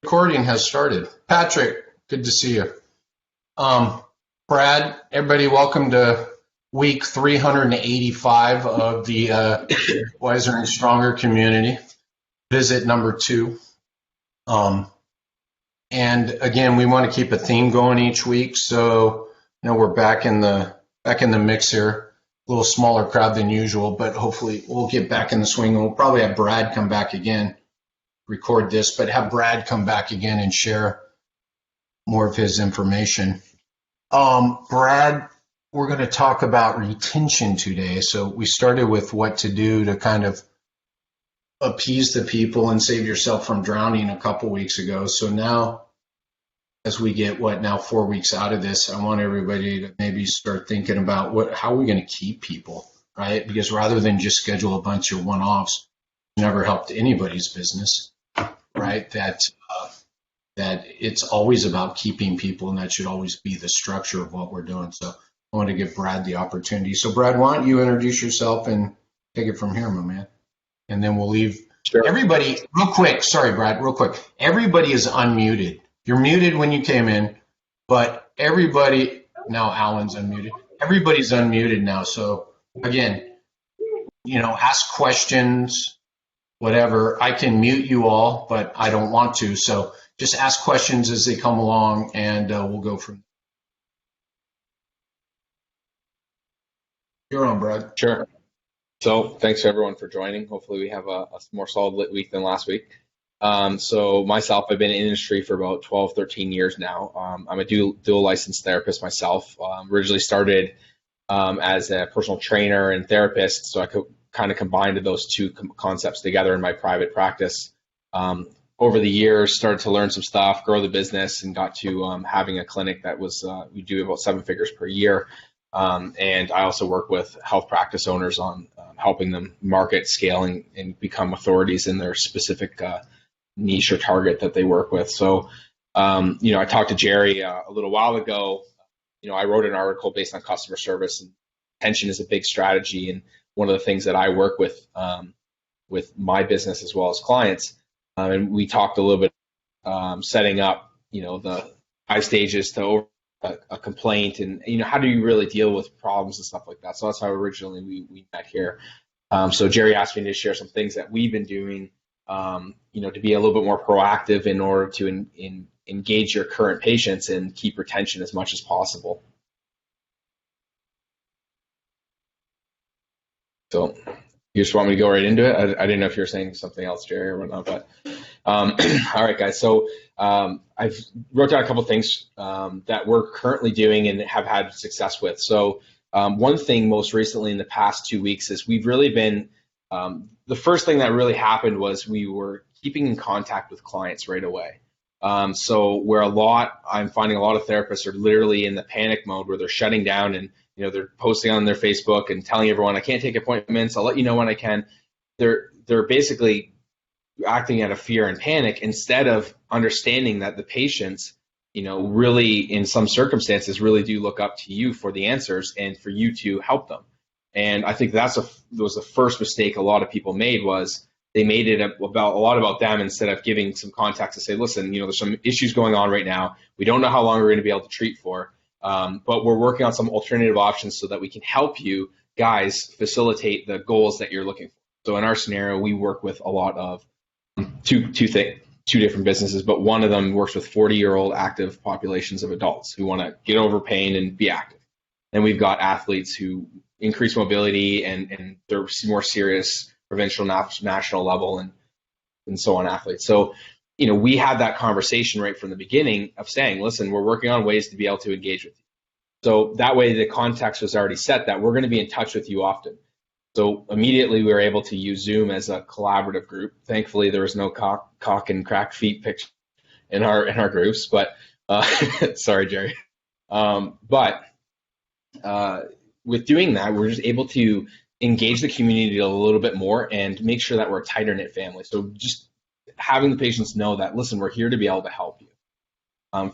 Recording has started. Patrick, good to see you. Brad, everybody, welcome to week 385 of the Wiser and Stronger community. Visit number 2. And again, we want to keep a theme going each week, so we're back in the mix here. A little smaller crowd than usual, but hopefully we'll get back in the swing. We'll probably have Brad come back again, record this, but have Brad come back again and share more of his information. Brad, we're going to talk about retention today. So we started with what to do to kind of appease the people and save yourself from drowning a couple weeks ago. So now, as we get 4 weeks out of this, I want everybody to maybe start thinking about how are we going to keep people, right? Because rather than just schedule a bunch of one-offs, never helped anybody's business, right? That it's always about keeping people, and that should always be the structure of what we're doing. So I want to give Brad the opportunity. So Brad, why don't you introduce yourself and take it from here, my man? And then we'll leave. Sure. Everybody, real quick. Sorry, Brad, real quick. Everybody is unmuted. You're muted when you came in, but everybody, now Alan's unmuted. Everybody's unmuted now. So again, ask questions, whatever. I can mute you all, but I don't want to. So just ask questions as they come along, and we'll go from there. You're on, Brad. Sure. So thanks everyone for joining. Hopefully we have a more solid week than last week. So myself, I've been in the industry for about 12, 13 years now. I'm a dual licensed therapist myself. Originally started as a personal trainer and therapist, so I could kind of combined those two concepts together in my private practice. Over the years, started to learn some stuff, grow the business, and got to having a clinic that was, we do about 7 figures per year. And I also work with health practice owners on helping them market, scaling, and become authorities in their specific niche or target that they work with. So, I talked to Jerry a little while ago. I wrote an article based on customer service, and retention is a big strategy. And one of the things that I work with my business as well as clients, and we talked a little bit setting up, the 5 stages to a complaint, and how do you really deal with problems and stuff like that. So that's how originally we met here. So Jerry asked me to share some things that we've been doing, to be a little bit more proactive in order to engage your current patients and keep retention as much as possible. So you just want me to go right into it? I didn't know if you were saying something else, Jerry, or whatnot, but all right, guys. So I've wrote down a couple things that we're currently doing and have had success with. So one thing most recently in the past 2 weeks is we've really been, the first thing that really happened was we were keeping in contact with clients right away. So I'm finding a lot of therapists are literally in the panic mode where they're shutting down and they're posting on their Facebook and telling everyone, I can't take appointments. I'll let you know when I can. They're basically acting out of fear and panic instead of understanding that the patients, really in some circumstances really do look up to you for the answers and for you to help them. And I think that was the first mistake a lot of people made, was they made it a lot about them instead of giving some context to say, listen, there's some issues going on right now. We don't know how long we're going to be able to treat for. But we're working on some alternative options so that we can help you guys facilitate the goals that you're looking for. So in our scenario, we work with a lot of two different businesses, but one of them works with 40-year-old active populations of adults who want to get over pain and be active. And we've got athletes who increase mobility and they're more serious provincial, national level, and so on athletes. So we had that conversation right from the beginning of saying, listen, we're working on ways to be able to engage with you. So that way the context was already set that we're going to be in touch with you often. So immediately we were able to use Zoom as a collaborative group. Thankfully, there was no cock and cracked feet picture in our groups, but sorry, Jerry. But with doing that, we're just able to engage the community a little bit more and make sure that we're a tighter knit family. So just having the patients know that, listen, we're here to be able to help you.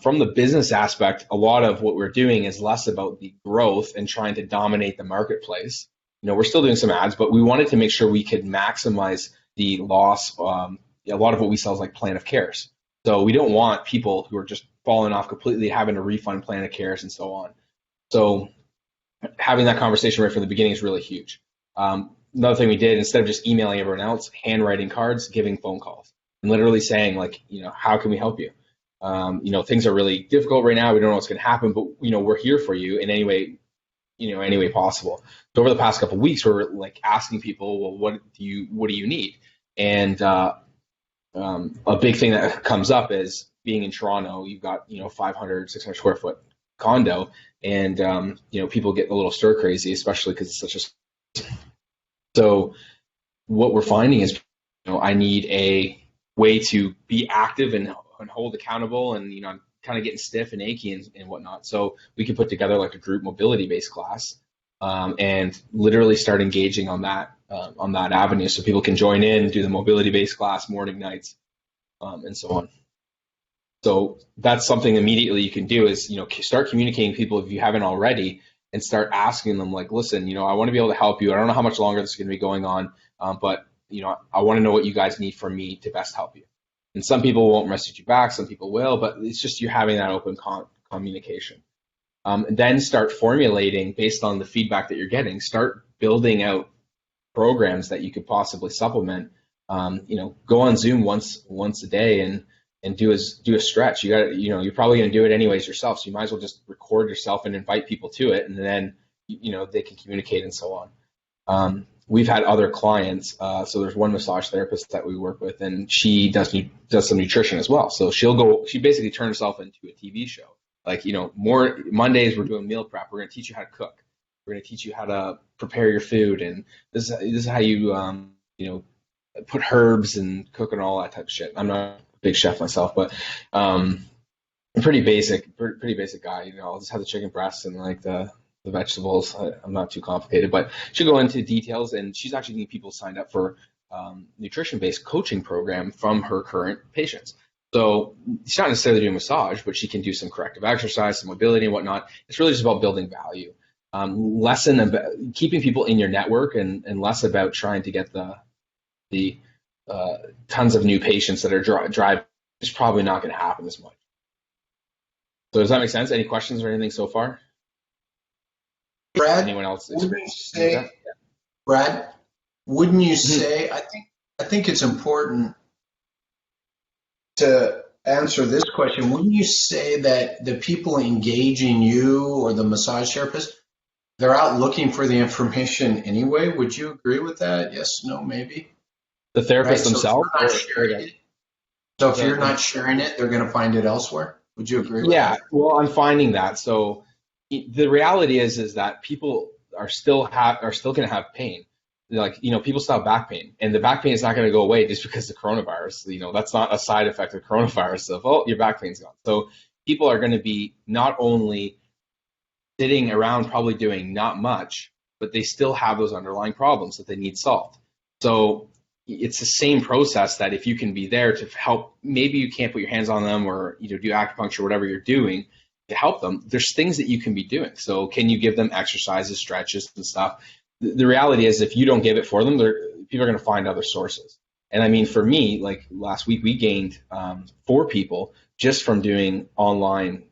From the business aspect, a lot of what we're doing is less about the growth and trying to dominate the marketplace. We're still doing some ads, but we wanted to make sure we could maximize the loss. A lot of what we sell is like plan of cares. So we don't want people who are just falling off completely, having to refund plan of cares and so on. So having that conversation right from the beginning is really huge. Another thing we did, instead of just emailing everyone else, handwriting cards, giving phone calls, and literally saying, like, how can we help you? Things are really difficult right now. We don't know what's going to happen, but we're here for you in any way, any way possible. So over the past couple of weeks, we're like asking people, well, what do you need? And a big thing that comes up is being in Toronto. You've got 500, 600 square foot condo, and people get a little stir crazy, especially because it's such a. So what we're finding is, I need a way to be active and hold accountable, and I'm kind of getting stiff and achy and whatnot. So we can put together like a group mobility based class, and literally start engaging on that avenue, so people can join in, do the mobility based class morning, nights, and so on. So that's something immediately you can do is start communicating with people if you haven't already, and start asking them, like, listen, I want to be able to help you. I don't know how much longer this is going to be going on, but I want to know what you guys need from me to best help you. And some people won't message you back, some people will, but it's just you having that open communication. Then start formulating based on the feedback that you're getting. Start building out programs that you could possibly supplement. Go on Zoom once a day and do a stretch. You're probably going to do it anyways yourself, so you might as well just record yourself and invite people to it, and then they can communicate and so on. We've had other clients. So there's one massage therapist that we work with, and she does some nutrition as well. So she basically turns herself into a TV show. Like, more Mondays we're doing meal prep. We're going to teach you how to cook. We're going to teach you how to prepare your food, and this is how you put herbs and cook and all that type of shit. I'm not a big chef myself, but I'm pretty basic guy. I'll just have the chicken breasts and like the vegetables. I'm not too complicated, but she'll go into details, and she's actually getting people signed up for nutrition-based coaching program from her current patients. So she's not necessarily doing massage, but she can do some corrective exercise, some mobility and whatnot. It's really just about building value. Less about keeping people in your network, and less about trying to get the tons of new patients that are driving. It's probably not going to happen as much. So does that make sense? Any questions or anything so far? Brad, anyone else? Brad, wouldn't you say? I think it's important to answer this question. Wouldn't you say that the people engaging you or the massage therapist, they're out looking for the information anyway? Would you agree with that? Yes, no, maybe. The therapist themselves. So if you're not sharing it, they're going to find it elsewhere. Would you agree with that? Yeah, well, I'm finding that. So the reality is that people are still going to have pain. Like, people still have back pain, and the back pain is not going to go away just because of the coronavirus. That's not a side effect of coronavirus of, oh, your back pain's gone. So people are going to be not only sitting around probably doing not much, but they still have those underlying problems that they need solved. So it's the same process that if you can be there to help, maybe you can't put your hands on them or do acupuncture, whatever you're doing to help them, there's things that you can be doing. So can you give them exercises, stretches and stuff? The reality is if you don't give it for them, people are going to find other sources. And I mean, for me, like last week, we gained 4 people just from doing online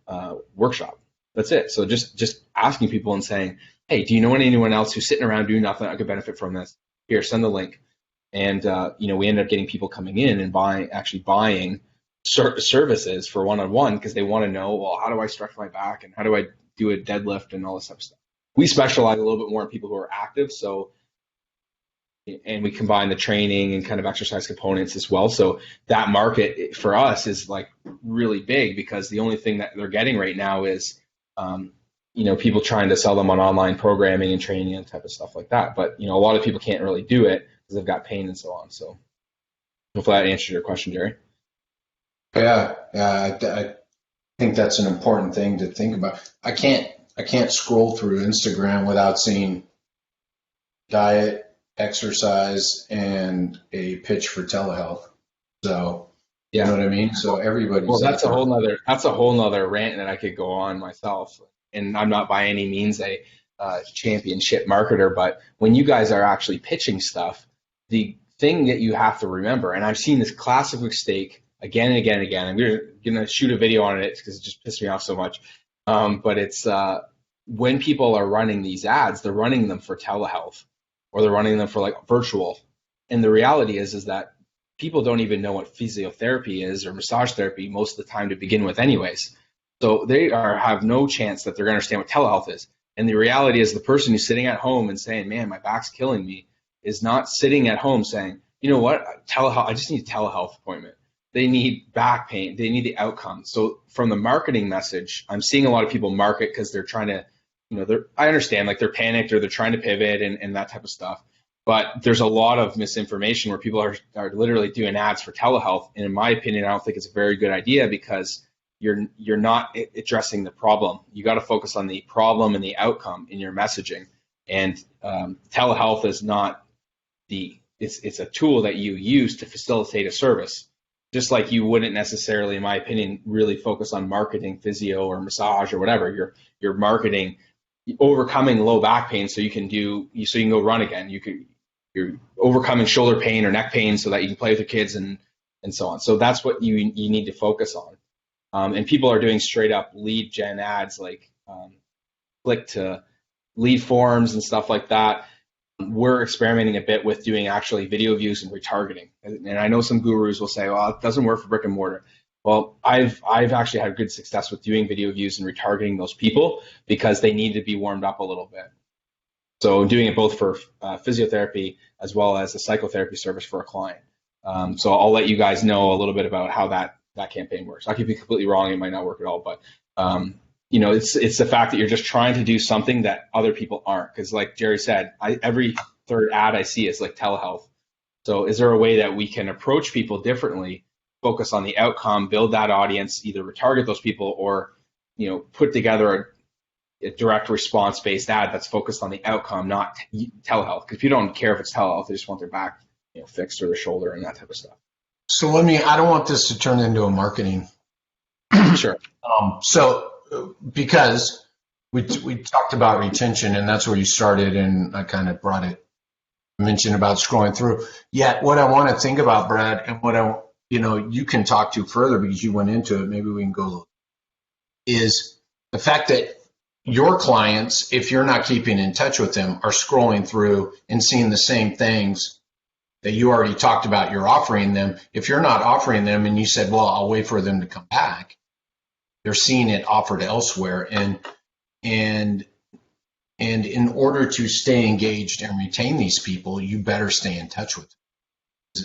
workshop. That's it. So just asking people and saying, hey, do you know anyone else who's sitting around doing nothing that could benefit from this? Here, send the link. And, we ended up getting people coming in and buying services for one-on-one because they want to know, well, how do I stretch my back and how do I do a deadlift and all this type of stuff. We specialize a little bit more in people who are active. And we combine the training and kind of exercise components as well. So that market for us is like really big because the only thing that they're getting right now is, people trying to sell them on online programming and training and type of stuff like that. But, a lot of people can't really do it because they've got pain and so on. So hopefully that answered your question, Jerry. Yeah, I think that's an important thing to think about. I can't scroll through Instagram without seeing diet, exercise, and a pitch for telehealth. So, you know what I mean? So everybody's. Well, that's a whole nother rant that I could go on myself. And I'm not by any means a championship marketer, but when you guys are actually pitching stuff, the thing that you have to remember, and I've seen this classic mistake again and again and again. And we're going to shoot a video on it because it just pissed me off so much. But it's when people are running these ads, they're running them for telehealth or they're running them for like virtual. And the reality is that people don't even know what physiotherapy is or massage therapy most of the time to begin with anyways. So they have no chance that they're going to understand what telehealth is. And the reality is the person who's sitting at home and saying, man, my back's killing me, is not sitting at home saying, you know what, telehealth, I just need a telehealth appointment. They need back pain. They need the outcome. So from the marketing message, I'm seeing a lot of people market because they're trying to, I understand, like they're panicked or they're trying to pivot and that type of stuff. But there's a lot of misinformation where people are literally doing ads for telehealth. And in my opinion, I don't think it's a very good idea because you're not addressing the problem. You got to focus on the problem and the outcome in your messaging. And telehealth is not it's a tool that you use to facilitate a service. Just like you wouldn't necessarily, in my opinion, really focus on marketing physio or massage or whatever. You're marketing overcoming low back pain so you can go run again. You're overcoming shoulder pain or neck pain so that you can play with your kids and so on. So that's what you need to focus on. And people are doing straight up lead gen ads like click to lead forms and stuff like that. We're experimenting a bit with doing actually video views and retargeting. And I know some gurus will say, well, it doesn't work for brick and mortar. Well, I've actually had good success with doing video views and retargeting those people because they need to be warmed up a little bit. So doing it both for physiotherapy as well as a psychotherapy service for a client. So I'll let you guys know a little bit about how that campaign works. I could be completely wrong. It might not work at all, but it's the fact that you're just trying to do something that other people aren't. Because like Jerry said, every third ad I see is like telehealth. So is there a way that we can approach people differently, focus on the outcome, build that audience, either retarget those people or, put together a direct response based ad that's focused on the outcome, not telehealth. Because people don't care if it's telehealth, they just want their back, fixed or their shoulder and that type of stuff. So I don't want this to turn into a marketing. Sure. Because we talked about retention and that's where you started and I kind of mentioned about scrolling through. Yet what I want to think about, Brad, and what you can talk to further because you went into it, maybe we can go a little, is the fact that your clients, if you're not keeping in touch with them, are scrolling through and seeing the same things that you already talked about you're offering them. If you're not offering them and you said, well, I'll wait for them to come back, they're seeing it offered elsewhere. And in order to stay engaged and retain these people, you better stay in touch with them.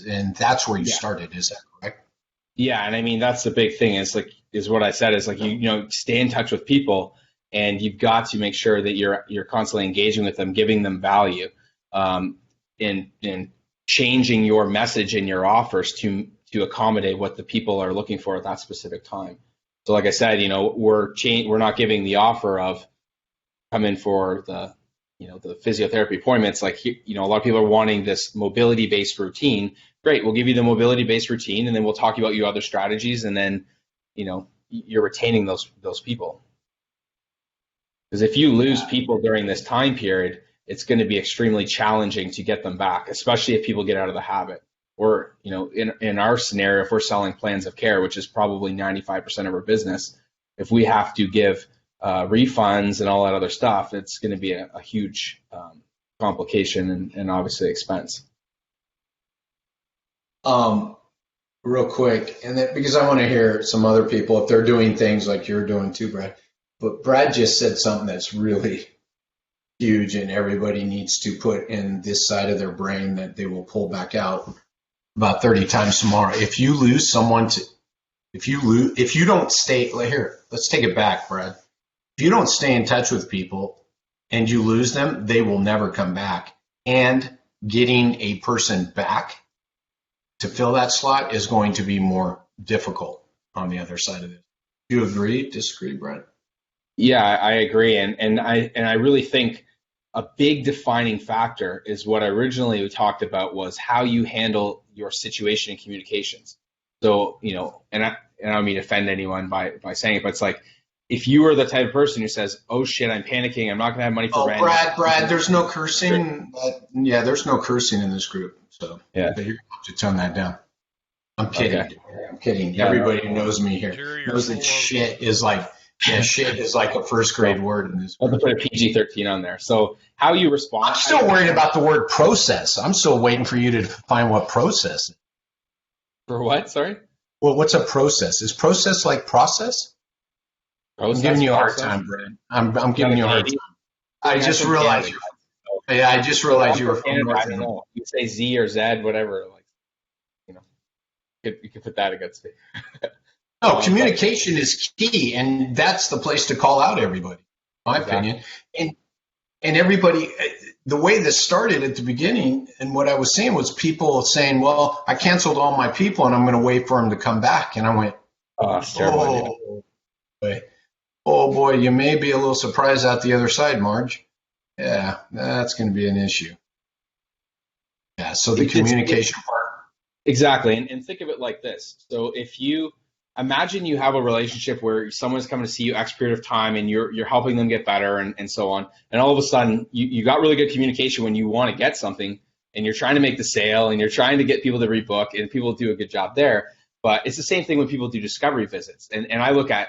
And that's where you started. Is that correct? Yeah. And I mean, that's the big thing is what I said is like, stay in touch with people and you've got to make sure that you're constantly engaging with them, giving them value, and changing your message and your offers to accommodate what the people are looking for at that specific time. So like I said, we're not giving the offer of come in for the physiotherapy appointments. Like, a lot of people are wanting this mobility-based routine. Great, we'll give you the mobility-based routine, and then we'll talk about your other strategies, and then, you're retaining those people. Because if you lose people during this time period, it's going to be extremely challenging to get them back, especially if people get out of the habit. Or, in our scenario, if we're selling plans of care, which is probably 95% of our business, if we have to give refunds and all that other stuff, it's going to be a huge complication and obviously expense. Real quick, and then, because I want to hear some other people, if they're doing things like you're doing too, Brad. But Brad just said something that's really huge and everybody needs to put in this side of their brain that they will pull back out about 30 times tomorrow. If you lose someone if you don't stay here, let's take it back, Brad. If you don't stay in touch with people and you lose them, they will never come back. And getting a person back to fill that slot is going to be more difficult on the other side of it. Do you agree, disagree, Brad? Yeah, I agree. And I really think a big defining factor is what I originally talked about was how you handle your situation and communications. So, and I don't mean to offend anyone by saying it, but it's like, if you are the type of person who says, oh shit, I'm panicking, I'm not going to have money for rent. Brad, there's no cursing. There's no cursing in this group. So yeah, you're going to tone that down. I'm kidding. Okay. I'm kidding. Yeah. Everybody who knows me here Jerry, knows that shit is like a first grade word in this. I'll put a PG-13 on there. So how you respond? I'm still worried about the word process. I'm still waiting for you to find what process is. For what? Sorry? Well, what's a process? Is process like process? I'm giving you a hard time, Brad. I'm giving you a hard time. I just realized you were from North Canada. You say Z or Z, whatever. Like, you could put that against me. No, communication is key, and that's the place to call out everybody, in my opinion. And everybody, the way this started at the beginning, and what I was saying was people saying, well, I canceled all my people, and I'm going to wait for them to come back. And I went, oh boy, you may be a little surprised out the other side, Marge. Yeah, that's going to be an issue. Yeah, so the communication part. Exactly, and think of it like this. So if you imagine you have a relationship where someone's coming to see you X period of time and you're helping them get better and so on, and all of a sudden you got really good communication when you want to get something and you're trying to make the sale and you're trying to get people to rebook and people do a good job there. But it's the same thing when people do discovery visits. And I look at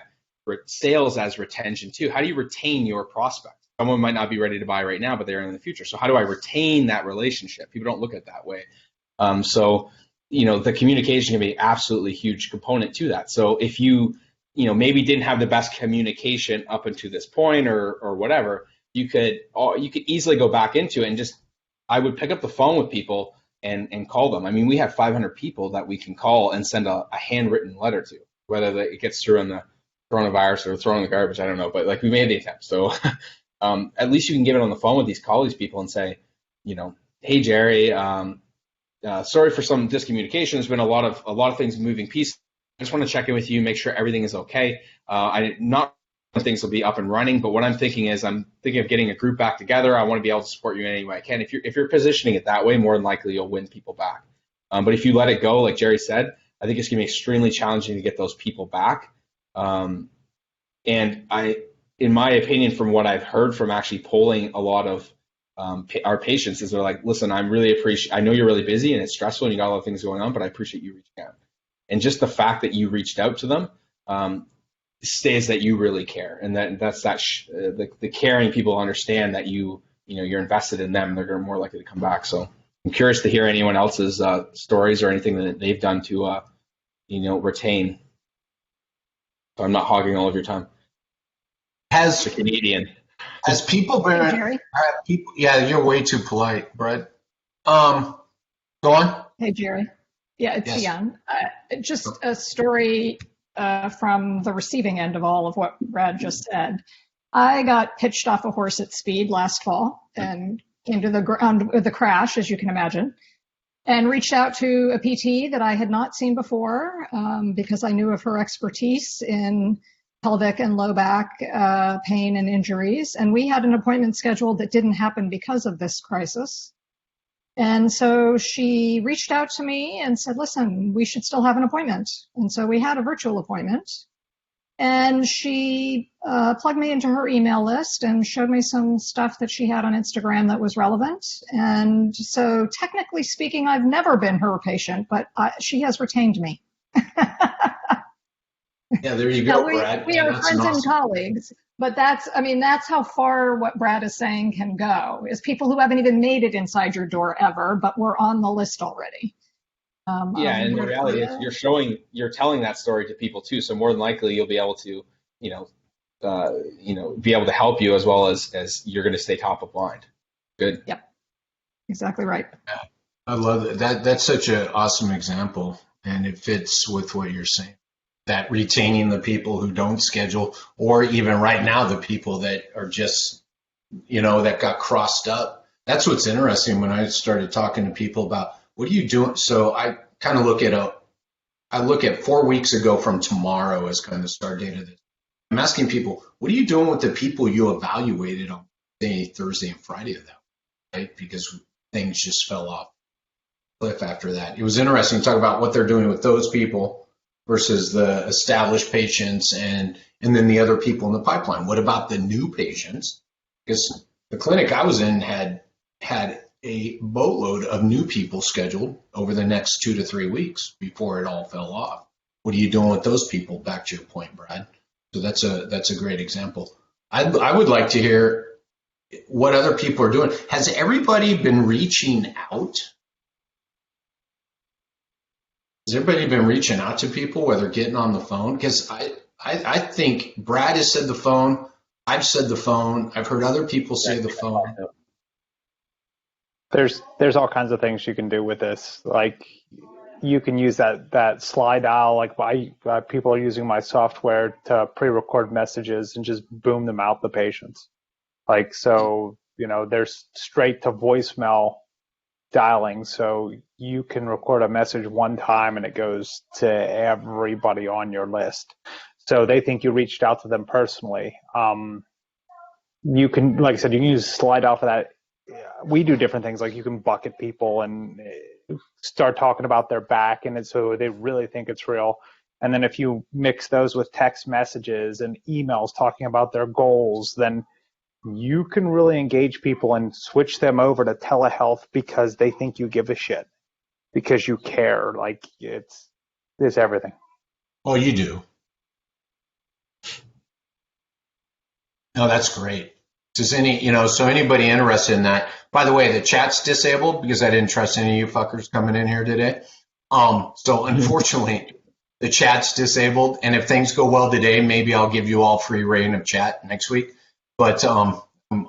sales as retention too. How do you retain your prospect? Someone might not be ready to buy right now, but they're in the future. So how do I retain that relationship? People don't look at it that way. So the communication can be absolutely huge component to that. So if you maybe didn't have the best communication up until this point or whatever, you could easily go back into it and I would pick up the phone with people and call them. I mean, we have 500 people that we can call and send a handwritten letter to, whether it gets through in the coronavirus or thrown in the garbage, I don't know, but like we made the attempt. So at least you can get it on the phone with these colleagues and say, hey, Jerry, sorry for some discommunication. There's been a lot of things moving pieces. I just want to check in with you, make sure everything is okay. Not things will be up and running, but what I'm thinking of getting a group back together. I want to be able to support you in any way I can. If you're positioning it that way, more than likely you'll win people back. But if you let it go, like Jerry said, I think it's going to be extremely challenging to get those people back. And in my opinion, from what I've heard from actually polling a lot of our patients, is they're like, listen, I know you're really busy and it's stressful and you got a lot of things going on, but I appreciate you reaching out. And just the fact that you reached out to them stays that you really care, and that's the caring people understand that you're invested in them. They're more likely to come back. So I'm curious to hear anyone else's stories or anything that they've done to retain. So I'm not hogging all of your time. As a Canadian. Has people been? Hey, people, yeah, you're way too polite, Brett. Go on. Hey, Jerry. Yeah, it's Yes. Ian. Just a story from the receiving end of all of what Brad just said. I got pitched off a horse at speed last fall and came to the ground with a crash, as you can imagine, and reached out to a PT that I had not seen before because I knew of her expertise in pelvic and low back pain and injuries. And we had an appointment scheduled that didn't happen because of this crisis. And so she reached out to me and said, listen, we should still have an appointment. And so we had a virtual appointment. And she plugged me into her email list and showed me some stuff that she had on Instagram that was relevant. And so technically speaking, I've never been her patient, but she has retained me. Yeah, there you go, Now, Brad. we are friends and colleagues, but that's how far what Brad is saying can go, is people who haven't even made it inside your door ever, but were on the list already. And the reality is you're telling that story to people too. So more than likely you'll be able to, be able to help you as well as you're going to stay top of mind. Good. Yep. Exactly right. I love it. That's such an awesome example, and it fits with what you're saying. That retaining the people who don't schedule, or even right now, the people that are just, that got crossed up. That's what's interesting when I started talking to people about what are you doing? So I kind of look at 4 weeks ago from tomorrow as kind of the start date of this. I'm asking people, what are you doing with the people you evaluated on Thursday and Friday of that, right? Because things just fell off the cliff after that. It was interesting to talk about what they're doing with those people versus the established patients and then the other people in the pipeline. What about the new patients? Because the clinic I was in had a boatload of new people scheduled over the next 2 to 3 weeks before it all fell off. What are you doing with those people? Back to your point, Brad. So that's a great example. I would like to hear what other people are doing. Has everybody been reaching out? Has everybody been reaching out to people, whether getting on the phone? Because I think Brad has said the phone. I've said the phone. I've heard other people say the phone. There's all kinds of things you can do with this. Like you can use that slide dial. Like people are using my software to pre-record messages and just boom them out to patients. Like so, there's straight to voicemail dialing, so you can record a message one time and it goes to everybody on your list. So they think you reached out to them personally. You can, like I said, you can use slide off of that. We do different things, like you can bucket people and start talking about their back, and so they really think it's real. And then if you mix those with text messages and emails talking about their goals, then you can really engage people and switch them over to telehealth because they think you give a shit, because you care. Like it's everything. Oh, you do. No, that's great. Does so anybody interested in that? By the way, the chat's disabled because I didn't trust any of you fuckers coming in here today. So unfortunately, the chat's disabled. And if things go well today, maybe I'll give you all free reign of chat next week. But I'm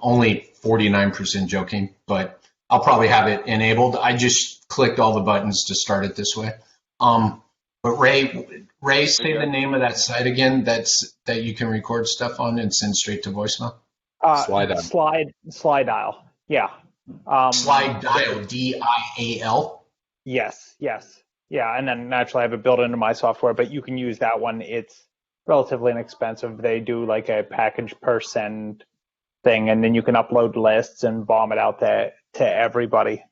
only 49% joking, but I'll probably have it enabled. I just clicked all the buttons to start it this way. But Ray, say the name of that site again. That you can record stuff on and send straight to voicemail. Slide dial. Yeah. Slide dial. DIAL. Yes. Yeah, and then naturally I have it built into my software, but you can use that one. It's relatively inexpensive. They do like a package per send thing, and then you can upload lists and bomb it out to everybody.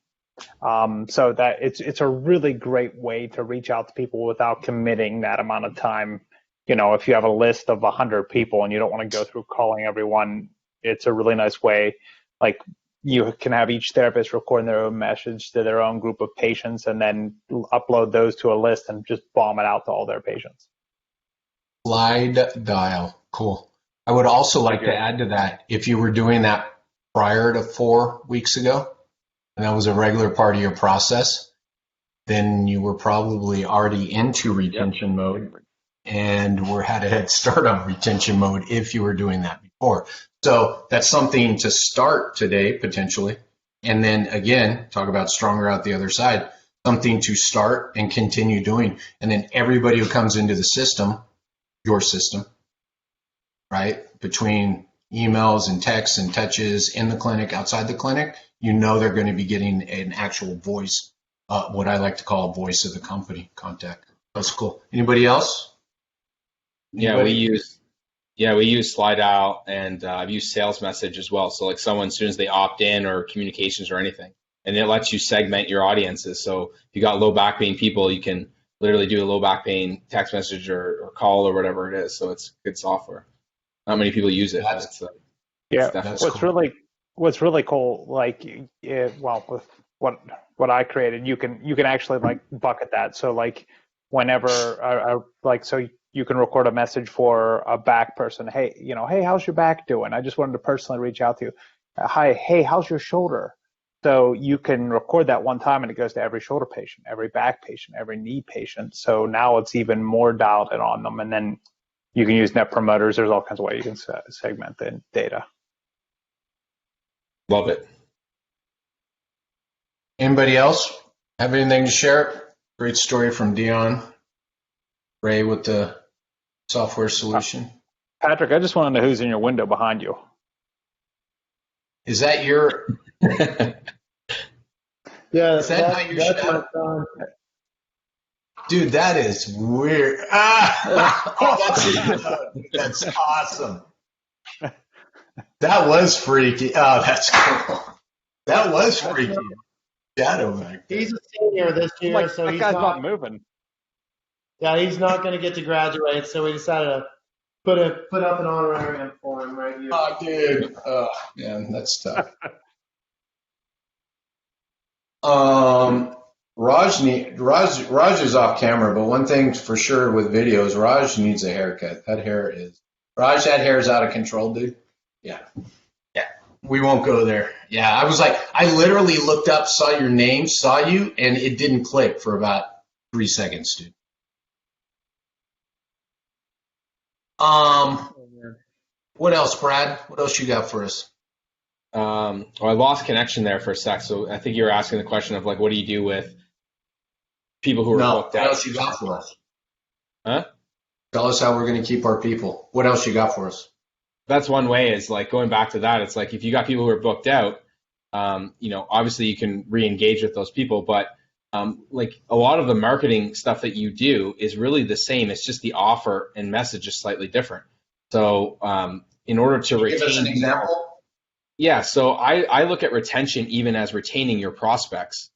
So that it's a really great way to reach out to people without committing that amount of time. If you have a list of 100 people and you don't want to go through calling everyone, it's a really nice way. Like you can have each therapist recording their own message to their own group of patients and then upload those to a list and just bomb it out to all their patients. Slide dial. Cool. I would also like to add to that, if you were doing that prior to 4 weeks ago, and that was a regular part of your process, then you were probably already into retention mode and had a head start on retention mode if you were doing that before. So that's something to start today, potentially. And then again, talk about stronger out the other side, something to start and continue doing. And then everybody who comes into the system, your system, right, between emails and texts and touches in the clinic, outside the clinic, they're going to be getting an actual voice, what I like to call a voice of the company contact. That's cool. Anybody else? Anybody? We use slide out, and I've used sales message as well. So like someone, as soon as they opt in or communications or anything, and it lets you segment your audiences. So if you got low back pain people, you can literally do a low back pain text message or call or whatever it is. So it's good software. Not many people use it. What's really cool, like, with what I created, you can actually like bucket that. So like whenever, so you can record a message for a back person. Hey, hey, how's your back doing? I just wanted to personally reach out to you. Hi, hey, how's your shoulder? So you can record that one time and it goes to every shoulder patient, every back patient, every knee patient. So now it's even more dialed in on them. And then you can use net promoters. There's all kinds of ways you can segment the data. Love it. Anybody else have anything to share? Great story from Dion. Ray with the software solution. Patrick, I just want to know who's in your window behind you. Is that your? Yeah, is that how you shout? Dude, that is weird. That's awesome. That was freaky. Oh, that's cool. That was freaky. Shadow back there. He's a senior this year, so that he's guy's not moving. Yeah, he's not going to get to graduate, so we decided to put up an honorarium for him right here. Oh, dude. Oh, man, that's tough. Raj is off camera, but one thing for sure with videos, Raj needs a haircut. That hair is out of control, dude. Yeah. Yeah. We won't go there. Yeah. I was like, I literally looked up, saw your name, saw you, and it didn't click for about 3 seconds, dude. What else, Brad? What else you got for us? Well, I lost connection there for a sec. So I think you were asking the question of like, what do you do with people who are booked What out? else you got for us? Huh? Tell us how we're going to keep our people. What else you got for us? That's one way is like going back to that. It's like if you got people who are booked out, obviously you can re-engage with those people, but like a lot of the marketing stuff that you do is really the same. It's just the offer and message is slightly different. So in order to retain, give us an example. Yeah, so I look at retention even as retaining your prospects.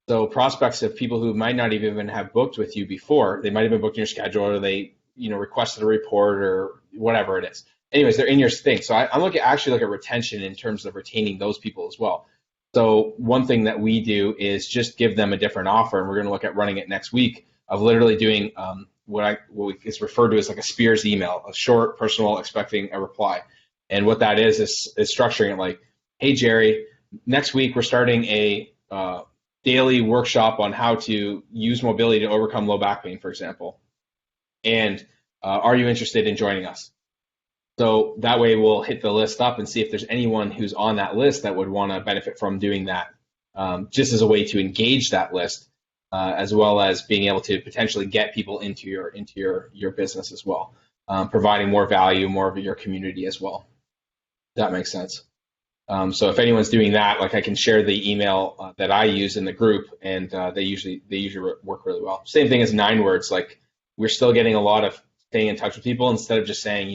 So prospects of people who might not even have booked with you before, they might have been booked in your schedule or they, requested a report or whatever it is. Anyways, they're in your thing. So I actually look at retention in terms of retaining those people as well. So one thing that we do is just give them a different offer, and we're going to look at running it next week of literally doing what is referred to as like a Spears email, a short, personal, expecting a reply. And what that is structuring it like, hey, Jerry, next week we're starting a daily workshop on how to use mobility to overcome low back pain, for example. And are you interested in joining us? So that way we'll hit the list up and see if there's anyone who's on that list that would want to benefit from doing that, just as a way to engage that list, as well as being able to potentially get people into your business as well, providing more value, more of your community as well. That makes sense. So if anyone's doing that, like I can share the email that I use in the group, and they usually work really well. Same thing as 9 words. Like we're still getting a lot of staying in touch with people instead of just saying,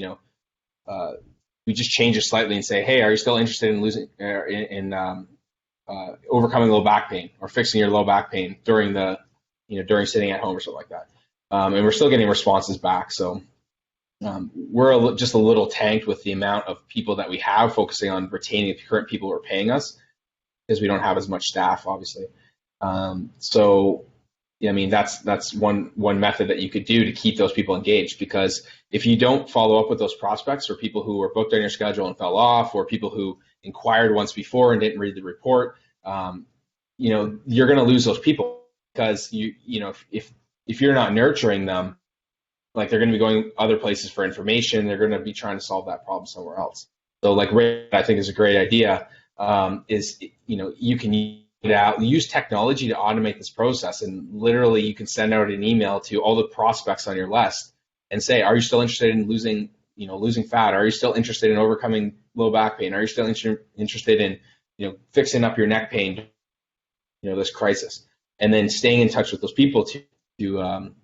we just change it slightly and say, hey, are you still interested in overcoming low back pain or fixing your low back pain during during sitting at home or something like that? And we're still getting responses back. So we're just a little tanked with the amount of people that we have, focusing on retaining the current people who are paying us because we don't have as much staff, obviously. That's one method that you could do to keep those people engaged, because if you don't follow up with those prospects or people who were booked on your schedule and fell off, or people who inquired once before and didn't read the report, you're going to lose those people because if you're not nurturing them, like they're going to be going other places for information. They're going to be trying to solve that problem somewhere else. So like Ray, I think is a great idea, you can use technology to automate this process. And literally you can send out an email to all the prospects on your list and say, are you still interested in losing fat? Are you still interested in overcoming low back pain? Are you still interested in, fixing up your neck pain, this crisis? And then staying in touch with those people to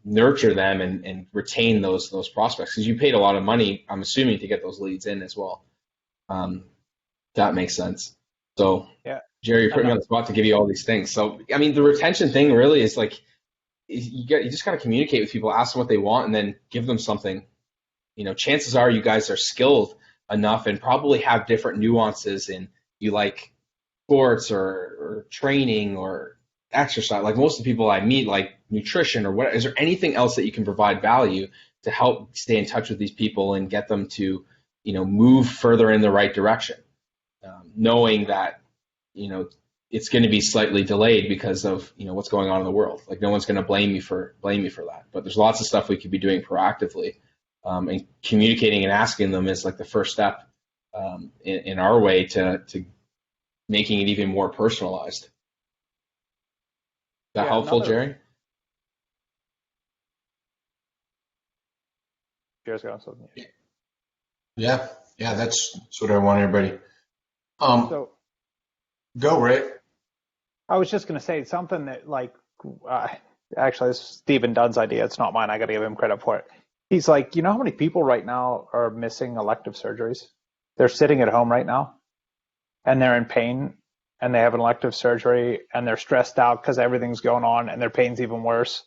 nurture them and retain those prospects, because you paid a lot of money, I'm assuming, to get those leads in as well. That makes sense. So yeah, Jerry, you put me on the spot to give you all these things. So I mean, the retention thing really is like you just got to communicate with people, ask them what they want, and then give them something. Chances are you guys are skilled enough and probably have different nuances in you like sports or training or exercise. Like most of the people I meet, like nutrition or what, is there anything else that you can provide value to help stay in touch with these people and get them to, move further in the right direction, knowing that, it's going to be slightly delayed because of, what's going on in the world. Like no one's going to blame you for that, but there's lots of stuff we could be doing proactively, and communicating and asking them is like the first step, in our way to making it even more personalized. Is that helpful, Jerry? Yeah, that's what I want everybody. Go, Ray. I was just going to say something that, actually, this is Stephen Dunn's idea. It's not mine. I got to give him credit for it. He's like, how many people right now are missing elective surgeries? They're sitting at home right now, and they're in pain, and they have an elective surgery, and they're stressed out because everything's going on, and their pain's even worse,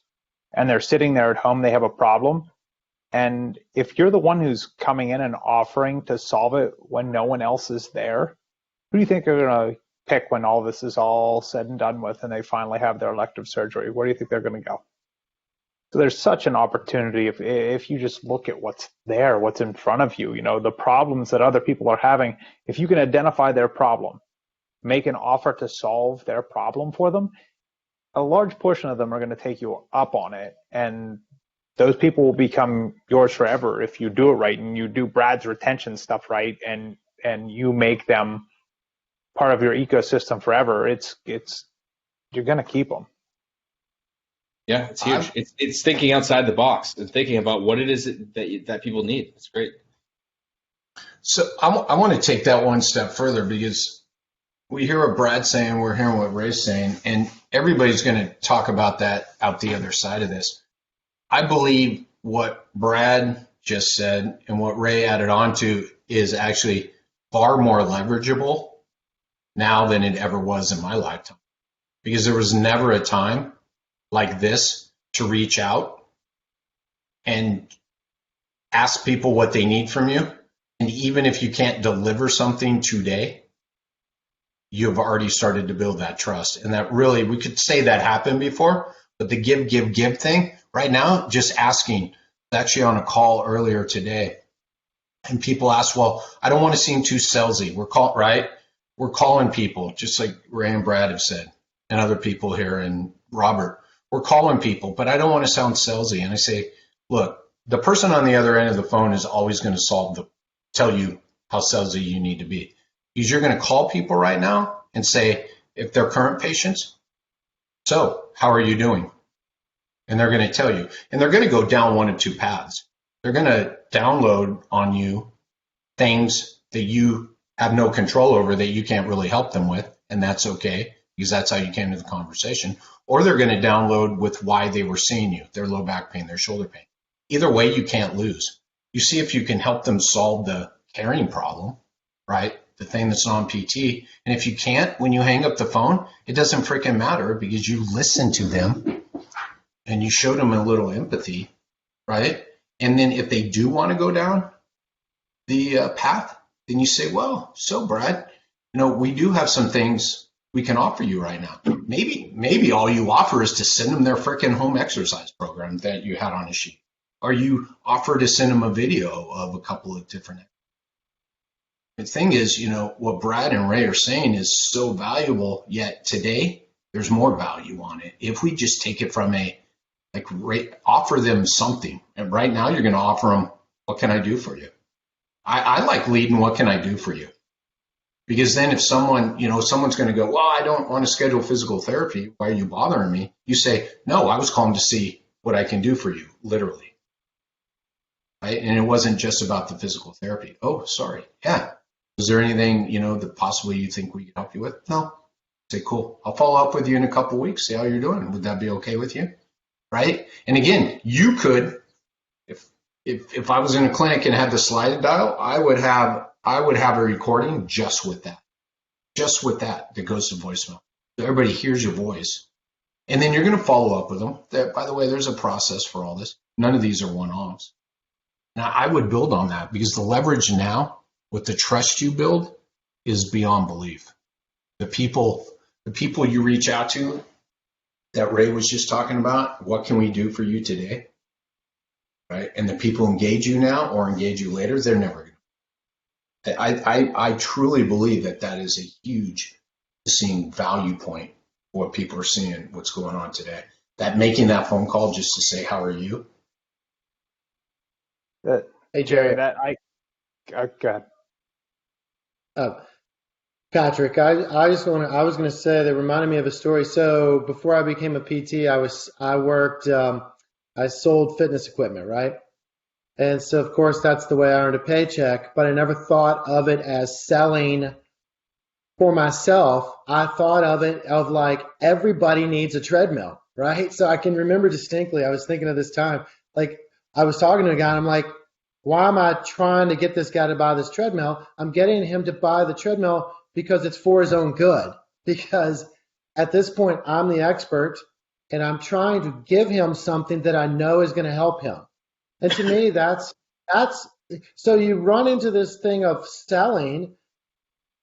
and they're sitting there at home. They have a problem. And if you're the one who's coming in and offering to solve it when no one else is there, who do you think are going to pick when all this is all said and done with and they finally have their elective surgery? Where do you think they're going to go? So there's such an opportunity if you just look at what's there, what's in front of you, the problems that other people are having. If you can identify their problem, make an offer to solve their problem for them, a large portion of them are going to take you up on it. And those people will become yours forever if you do it right and you do Brad's retention stuff right and you make them part of your ecosystem forever. You're going to keep them. Yeah, it's huge. It's thinking outside the box and thinking about what it is that people need. It's great. So I want to take that one step further, because we hear what Brad's saying, we're hearing what Ray's saying, and everybody's going to talk about that out the other side of this. I believe what Brad just said and what Ray added on to is actually far more leverageable now than it ever was in my lifetime, because there was never a time like this to reach out and ask people what they need from you. And even if you can't deliver something today, you've already started to build that trust. And that really, we could say that happened before, but the give thing right now, just asking. I was actually on a call earlier today, and people ask, well, I don't want to seem too salesy. We're calling people, just like Ray and Brad have said, and other people here, and Robert. We're calling people, but I don't want to sound salesy. And I say, look, the person on the other end of the phone is always going to tell you how salesy you need to be. Because you're going to call people right now and say, if they're current patients, so how are you doing? And they're going to tell you. And they're going to go down one of two paths. They're going to download on you things that you have no control over, that you can't really help them with, and that's okay, because that's how you came to the conversation. Or they're going to download with why they were seeing you, their low back pain, their shoulder pain. Either way, you can't lose. You see if you can help them solve the carrying problem, right? The thing that's on PT. And if you can't, when you hang up the phone, it doesn't freaking matter, because you listen to them and you showed them a little empathy, right? And then if they do want to go down the path, then you say, well, so Brad, we do have some things we can offer you right now. Maybe all you offer is to send them their freaking home exercise program that you had on a sheet. Or you offer to send them a video of a couple of different. The thing is, what Brad and Ray are saying is so valuable, yet today there's more value on it. If we just take it from offer them something. And right now you're going to offer them, what can I do for you? I like leading, what can I do for you? Because then if someone's going to go, well, I don't want to schedule physical therapy. Why are you bothering me? You say, no, I was calling to see what I can do for you, literally. Right? And it wasn't just about the physical therapy. Oh, sorry. Yeah. Is there anything, that possibly you think we can help you with? No. Say, cool. I'll follow up with you in a couple of weeks, see how you're doing. Would that be okay with you? Right? And again, you could, if I was in a clinic and had the slide dial, I would have a recording just with that goes to voicemail. So everybody hears your voice. And then you're going to follow up with them. By the way, there's a process for all this. None of these are one-offs. Now, I would build on that, because the leverage now with the trust you build is beyond belief. The people you reach out to that Ray was just talking about, what can we do for you today? Right? And the people engage you now or engage you later, they're never going to. I truly believe that is a huge seeing value point for what people are seeing, what's going on today. That making that phone call just to say, how are you? Hey, Jerry. Go ahead. Patrick, I was going to say that reminded me of a story. So before I became a PT, I sold fitness equipment, right? And so of course that's the way I earned a paycheck, but I never thought of it as selling for myself. I thought of it like everybody needs a treadmill, right? So I can remember distinctly, I was thinking of this time, like I was talking to a guy and I'm like, why am I trying to get this guy to buy this treadmill? I'm getting him to buy the treadmill because it's for his own good. Because at this point, I'm the expert and I'm trying to give him something that I know is going to help him. And to me, that's so you run into this thing of selling.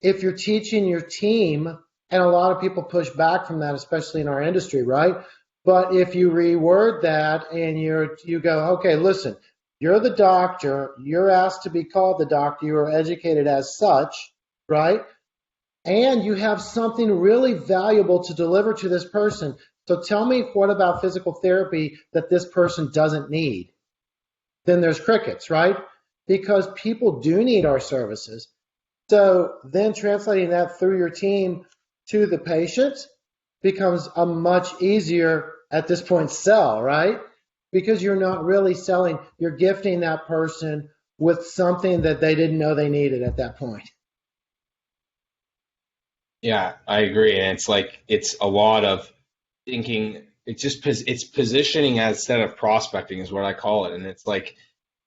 If you're teaching your team And a lot of people push back from that, especially in our industry, right? But if you reword that and you go, okay, listen, you're the doctor, you're asked to be called the doctor, you are educated as such, right? And you have something really valuable to deliver to this person. So tell me, what about physical therapy that this person doesn't need? Then there's crickets, right? Because people do need our services. So then translating that through your team to the patient becomes a much easier, at this point, sell, right? Because you're not really selling, you're gifting that person with something that they didn't know they needed at that point. Yeah, I agree. And it's a lot of thinking. It's positioning instead of prospecting is what I call it. And it's like,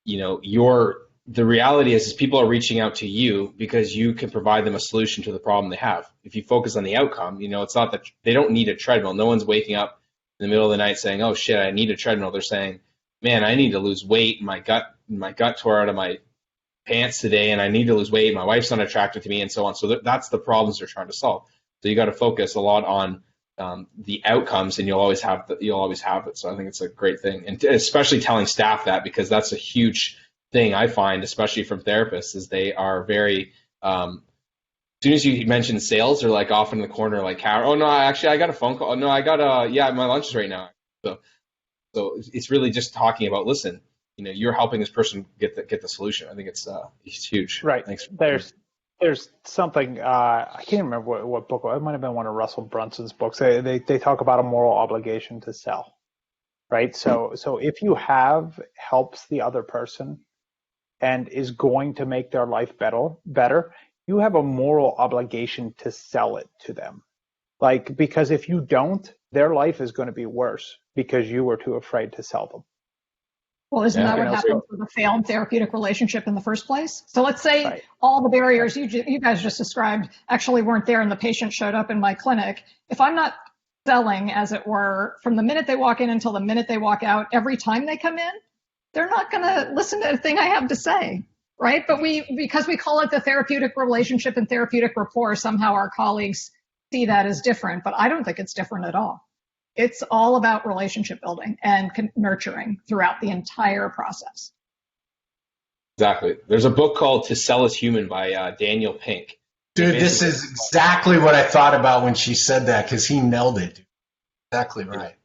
the reality is people are reaching out to you because you can provide them a solution to the problem they have. If you focus on the outcome, it's not that they don't need a treadmill. No one's waking up in the middle of the night saying, "Oh shit, I need a treadmill." They're saying, "Man, I need to lose weight. My gut tore out of my pants today, and I need to lose weight. My wife's not attracted to me," and so on. So that's the problems they're trying to solve. So you got to focus a lot on the outcomes, and you'll always have it. So I think it's a great thing, and especially telling staff that, because that's a huge thing I find, especially from therapists, is they are very. As soon as you mention sales, they're like off in the corner, like, "Oh no, actually, I got a phone call. Oh, no, I got my lunch is right now." So it's really just talking about, listen, you're helping this person get the solution. I think it's huge. Right. Thanks. There's something, I can't remember what book, it might have been one of Russell Brunson's books. They talk about a moral obligation to sell, right? So if you have helps the other person and is going to make their life better, you have a moral obligation to sell it to them. Because if you don't, their life is going to be worse because you were too afraid to sell them. Well, isn't that what happens with a failed therapeutic relationship in the first place? So let's say all the barriers you guys just described actually weren't there and the patient showed up in my clinic. If I'm not selling, as it were, from the minute they walk in until the minute they walk out, every time they come in, they're not going to listen to a thing I have to say, right? But because we call it the therapeutic relationship and therapeutic rapport, somehow our colleagues see that as different, but I don't think it's different at all. It's all about relationship building and nurturing throughout the entire process. Exactly. There's a book called To Sell Is Human by Daniel Pink. Dude, this is exactly what I thought about when she said that, because he nailed it. Exactly right.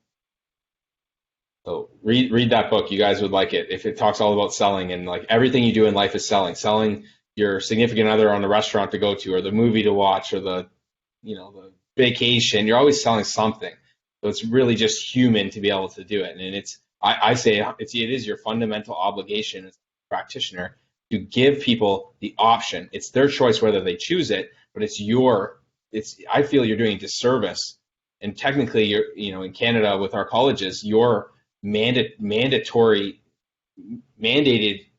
So read that book. You guys would like it. If it talks all about selling, and like everything you do in life is selling your significant other on the restaurant to go to, or the movie to watch, or the vacation. You're always selling something. So it's really just human to be able to do it. And I say it is your fundamental obligation as a practitioner to give people the option. It's their choice whether they choose it, but I feel you're doing a disservice. And technically you're, in Canada with our colleges, you're mandated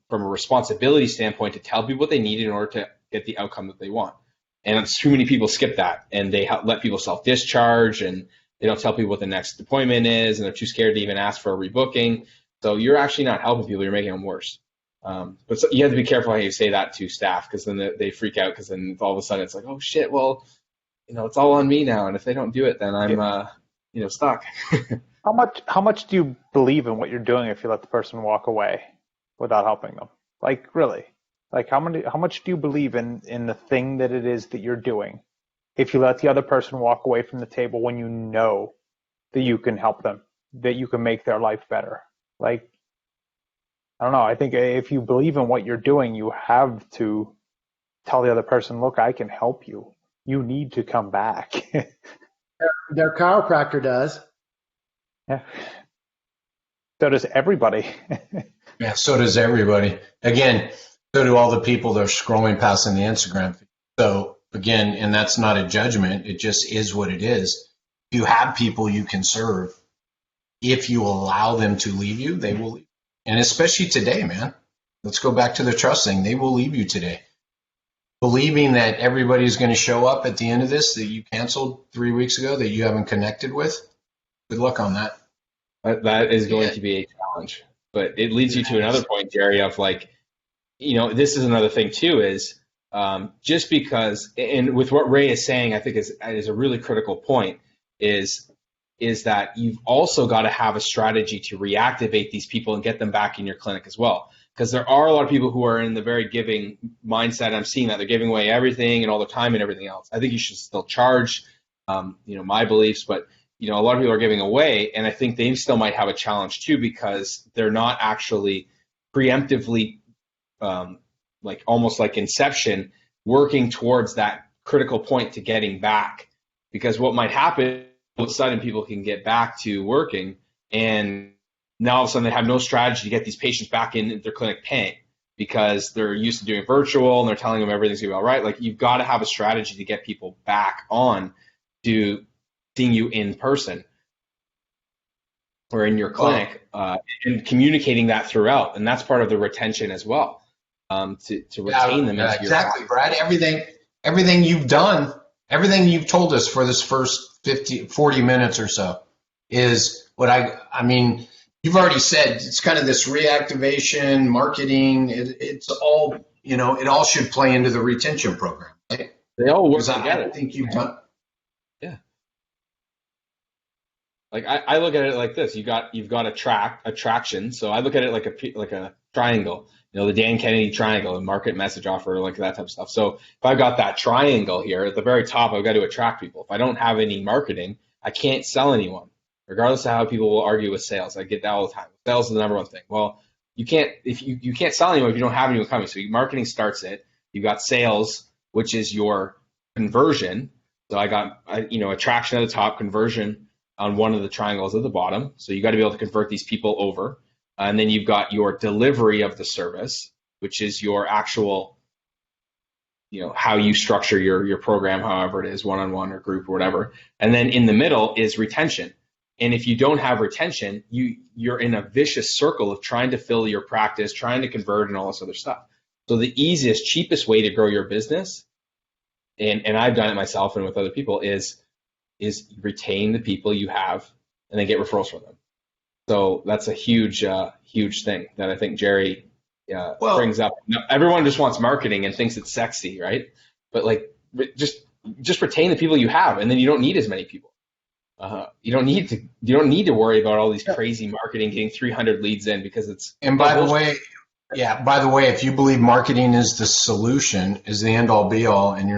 from a responsibility standpoint to tell people what they need in order to get the outcome that they want. And too many people skip that, and they let people self-discharge, and they don't tell people what the next appointment is, and they're too scared to even ask for a rebooking. So you're actually not helping people, you're making them worse. But you have to be careful how you say that to staff, because then they freak out, because then all of a sudden it's like, oh shit, well, it's all on me now, and if they don't do it, then I'm stuck. How much do you believe in what you're doing if you let the person walk away without helping them? Like, really? Like, how much do you believe in the thing that it is that you're doing if you let the other person walk away from the table when you know that you can help them, that you can make their life better? Like, I don't know. I think if you believe in what you're doing, you have to tell the other person, look, I can help you. You need to come back. Their chiropractor does. Yeah. So does everybody. Yeah, so does everybody. Again, so do all the people that are scrolling past in the Instagram feed. So again, and that's not a judgment. It just is what it is. You have people you can serve. If you allow them to leave you, they will leave. And especially today, man. Let's go back to the trust thing. They will leave you today. Believing that everybody's going to show up at the end of this that you canceled 3 weeks ago that you haven't connected with, good luck on that. That is going to be a challenge. But it leads you to another point, Jerry, of like, this is another thing too, is just because, and with what Ray is saying, I think is a really critical point, is that you've also got to have a strategy to reactivate these people and get them back in your clinic as well. Because there are a lot of people who are in the very giving mindset. I'm seeing that they're giving away everything and all their time and everything else. I think you should still charge, my beliefs, but a lot of people are giving away, and I think they still might have a challenge too, because they're not actually preemptively, like almost like Inception, working towards that critical point to getting back. Because what might happen, all of a sudden people can get back to working, and now all of a sudden they have no strategy to get these patients back in their clinic paying, because they're used to doing virtual and they're telling them everything's going to be all right. Like, you've got to have a strategy to get people back on to seeing you in person or in your clinic, and communicating that throughout. And that's part of the retention as well, to retain them. Into exactly, your Brad. Everything you've done, everything you've told us for this first 40 minutes or so is what I mean, you've already said it's kind of this reactivation, marketing. It's all, it all should play into the retention program, right? They all work together. I think you've done. Yeah. Like, I look at it like this: you've got attraction. So I look at it like a triangle. The Dan Kennedy triangle, a market, message, offer, like that type of stuff. So if I've got that triangle here at the very top, I've got to attract people. If I don't have any marketing, I can't sell anyone, regardless of how people will argue with sales. I get that all the time. Sales is the number one thing. Well, you can't sell anyone if you don't have anyone coming. So marketing starts it. You've got sales, which is your conversion. So I got attraction at the top, conversion on one of the triangles at the bottom. So you got to be able to convert these people over. And then you've got your delivery of the service, which is your actual, how you structure your program, however it is, one-on-one or group or whatever. And then in the middle is retention. And if you don't have retention, you're in a vicious circle of trying to fill your practice, trying to convert, and all this other stuff. So the easiest, cheapest way to grow your business, and I've done it myself and with other people, is retain the people you have and then get referrals from them. So that's a huge thing that I think Jerry brings up. Everyone just wants marketing and thinks it's sexy, right? But like, just retain the people you have, and then you don't need as many people. You don't need to worry about all these crazy marketing, getting 300 leads in, because it's. And by the way, if you believe marketing is the solution, is the end all be all, and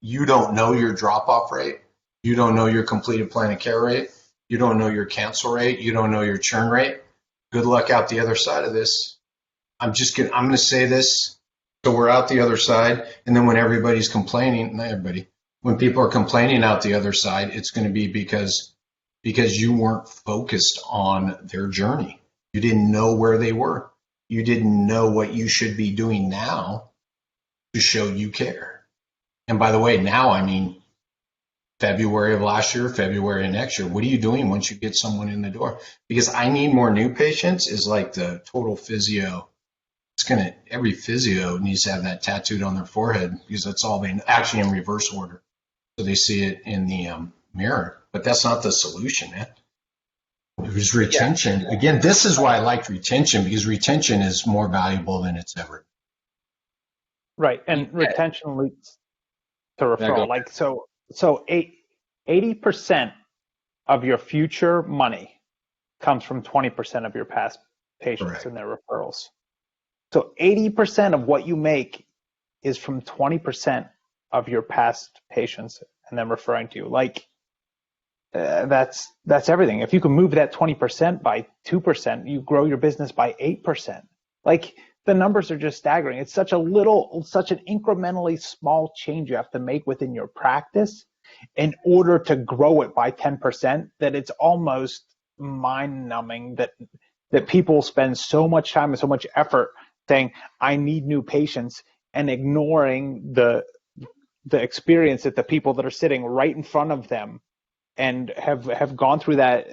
you don't know your drop off rate, you don't know your completed plan of care rate, you don't know your cancel rate, you don't know your churn rate, good luck out the other side of this. I'm going to say this, so we're out the other side, and then when everybody's complaining, when people are complaining out the other side, it's going to be because you weren't focused on their journey. You didn't know where they were. You didn't know what you should be doing now to show you care. And by the way, now, I mean, February of last year, February of next year, what are you doing once you get someone in the door? Because I need more new patients is like the total physio. Every physio needs to have that tattooed on their forehead, because that's all actually in reverse order. So they see it in the mirror, but that's not the solution, man. It was retention. Yeah. Again, this is why I liked retention, because retention is more valuable than it's ever. Right. And retention leads to referral. Like, so 80% of your future money comes from 20% of your past patients and their referrals. So 80% of what you make is from 20% of your past patients and them referring to you. Like, that's everything. If you can move that 20% by 2%, you grow your business by 8%. Like, the numbers are just staggering. It's such an incrementally small change you have to make within your practice in order to grow it by 10%, that it's almost mind-numbing that people spend so much time and so much effort saying, I need new patients, and ignoring the experience that the people that are sitting right in front of them and have gone through that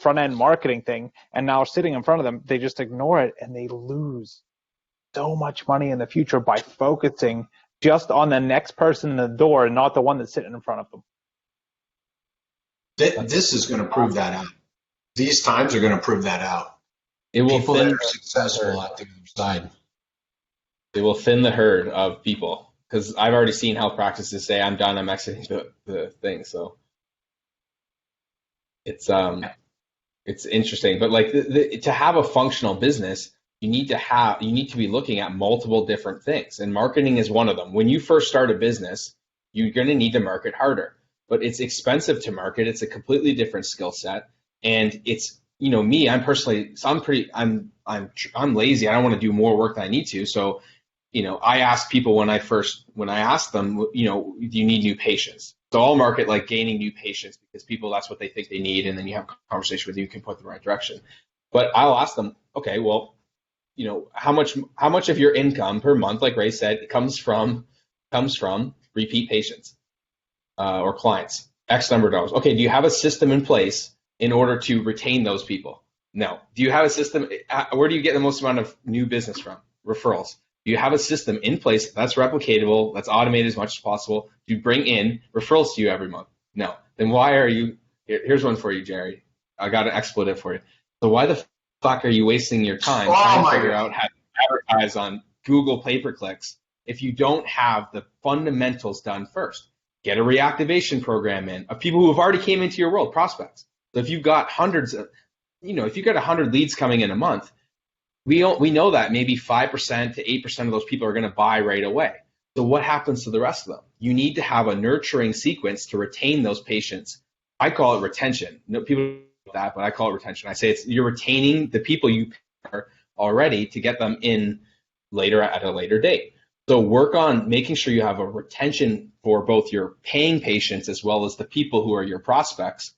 front-end marketing thing, and now sitting in front of them, they just ignore it, and they lose so much money in the future by focusing just on the next person in the door and not the one that's sitting in front of them. This is going to prove that out. These times are going to prove that out. It will People that are successful at the other side. They will thin the herd of people, because I've already seen health practices say, I'm done, I'm exiting the thing. So it's interesting, but like to have a functional business, you need to be looking at multiple different things, and marketing is one of them. When you first start a business, you're going to need to market harder, but it's expensive to market. It's a completely different skill set, and it's, me, I'm personally, so I'm lazy. I don't want to do more work than I need to. So, I ask people when I ask them, do you need new patients? So I'll market like gaining new patients, because people, that's what they think they need. And then you have a conversation with you can put the right direction. But I'll ask them, okay, well, how much of your income per month, like Ray said, comes from repeat patients or clients, X number of dollars. Okay, do you have a system in place in order to retain those people? No. Do you have a system? Where do you get the most amount of new business from? Referrals. Do you have a system in place that's replicatable, that's automated as much as possible to bring in referrals to you every month? No. Then why are you, here's one for you, Jerry. I got an expletive for you. So why the fuck are you wasting your time trying to figure out how to advertise on Google pay-per-clicks if you don't have the fundamentals done first? Get a reactivation program in of people who have already came into your world, prospects. So if you've got hundreds of, if you've got 100 leads coming in a month, we know that maybe 5% to 8% of those people are going to buy right away. So what happens to the rest of them? You need to have a nurturing sequence to retain those patients. I call it retention. No, people don't know that, but I call it retention. I say you're retaining the people you are already to get them in later at a later date. So work on making sure you have a retention for both your paying patients as well as the people who are your prospects,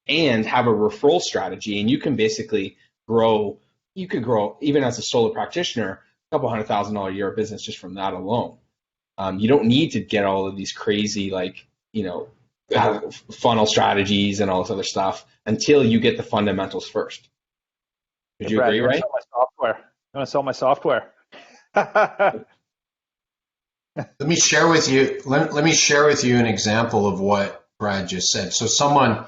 and have a referral strategy. And you can basically grow. You could grow, even as a solo practitioner, a couple $100,000 a year business just from that alone. You don't need to get all of these crazy, funnel strategies and all this other stuff until you get the fundamentals first. Would you agree, right? I'm going to sell my software. Let me share with you. Let me share with you an example of what Brad just said. So someone,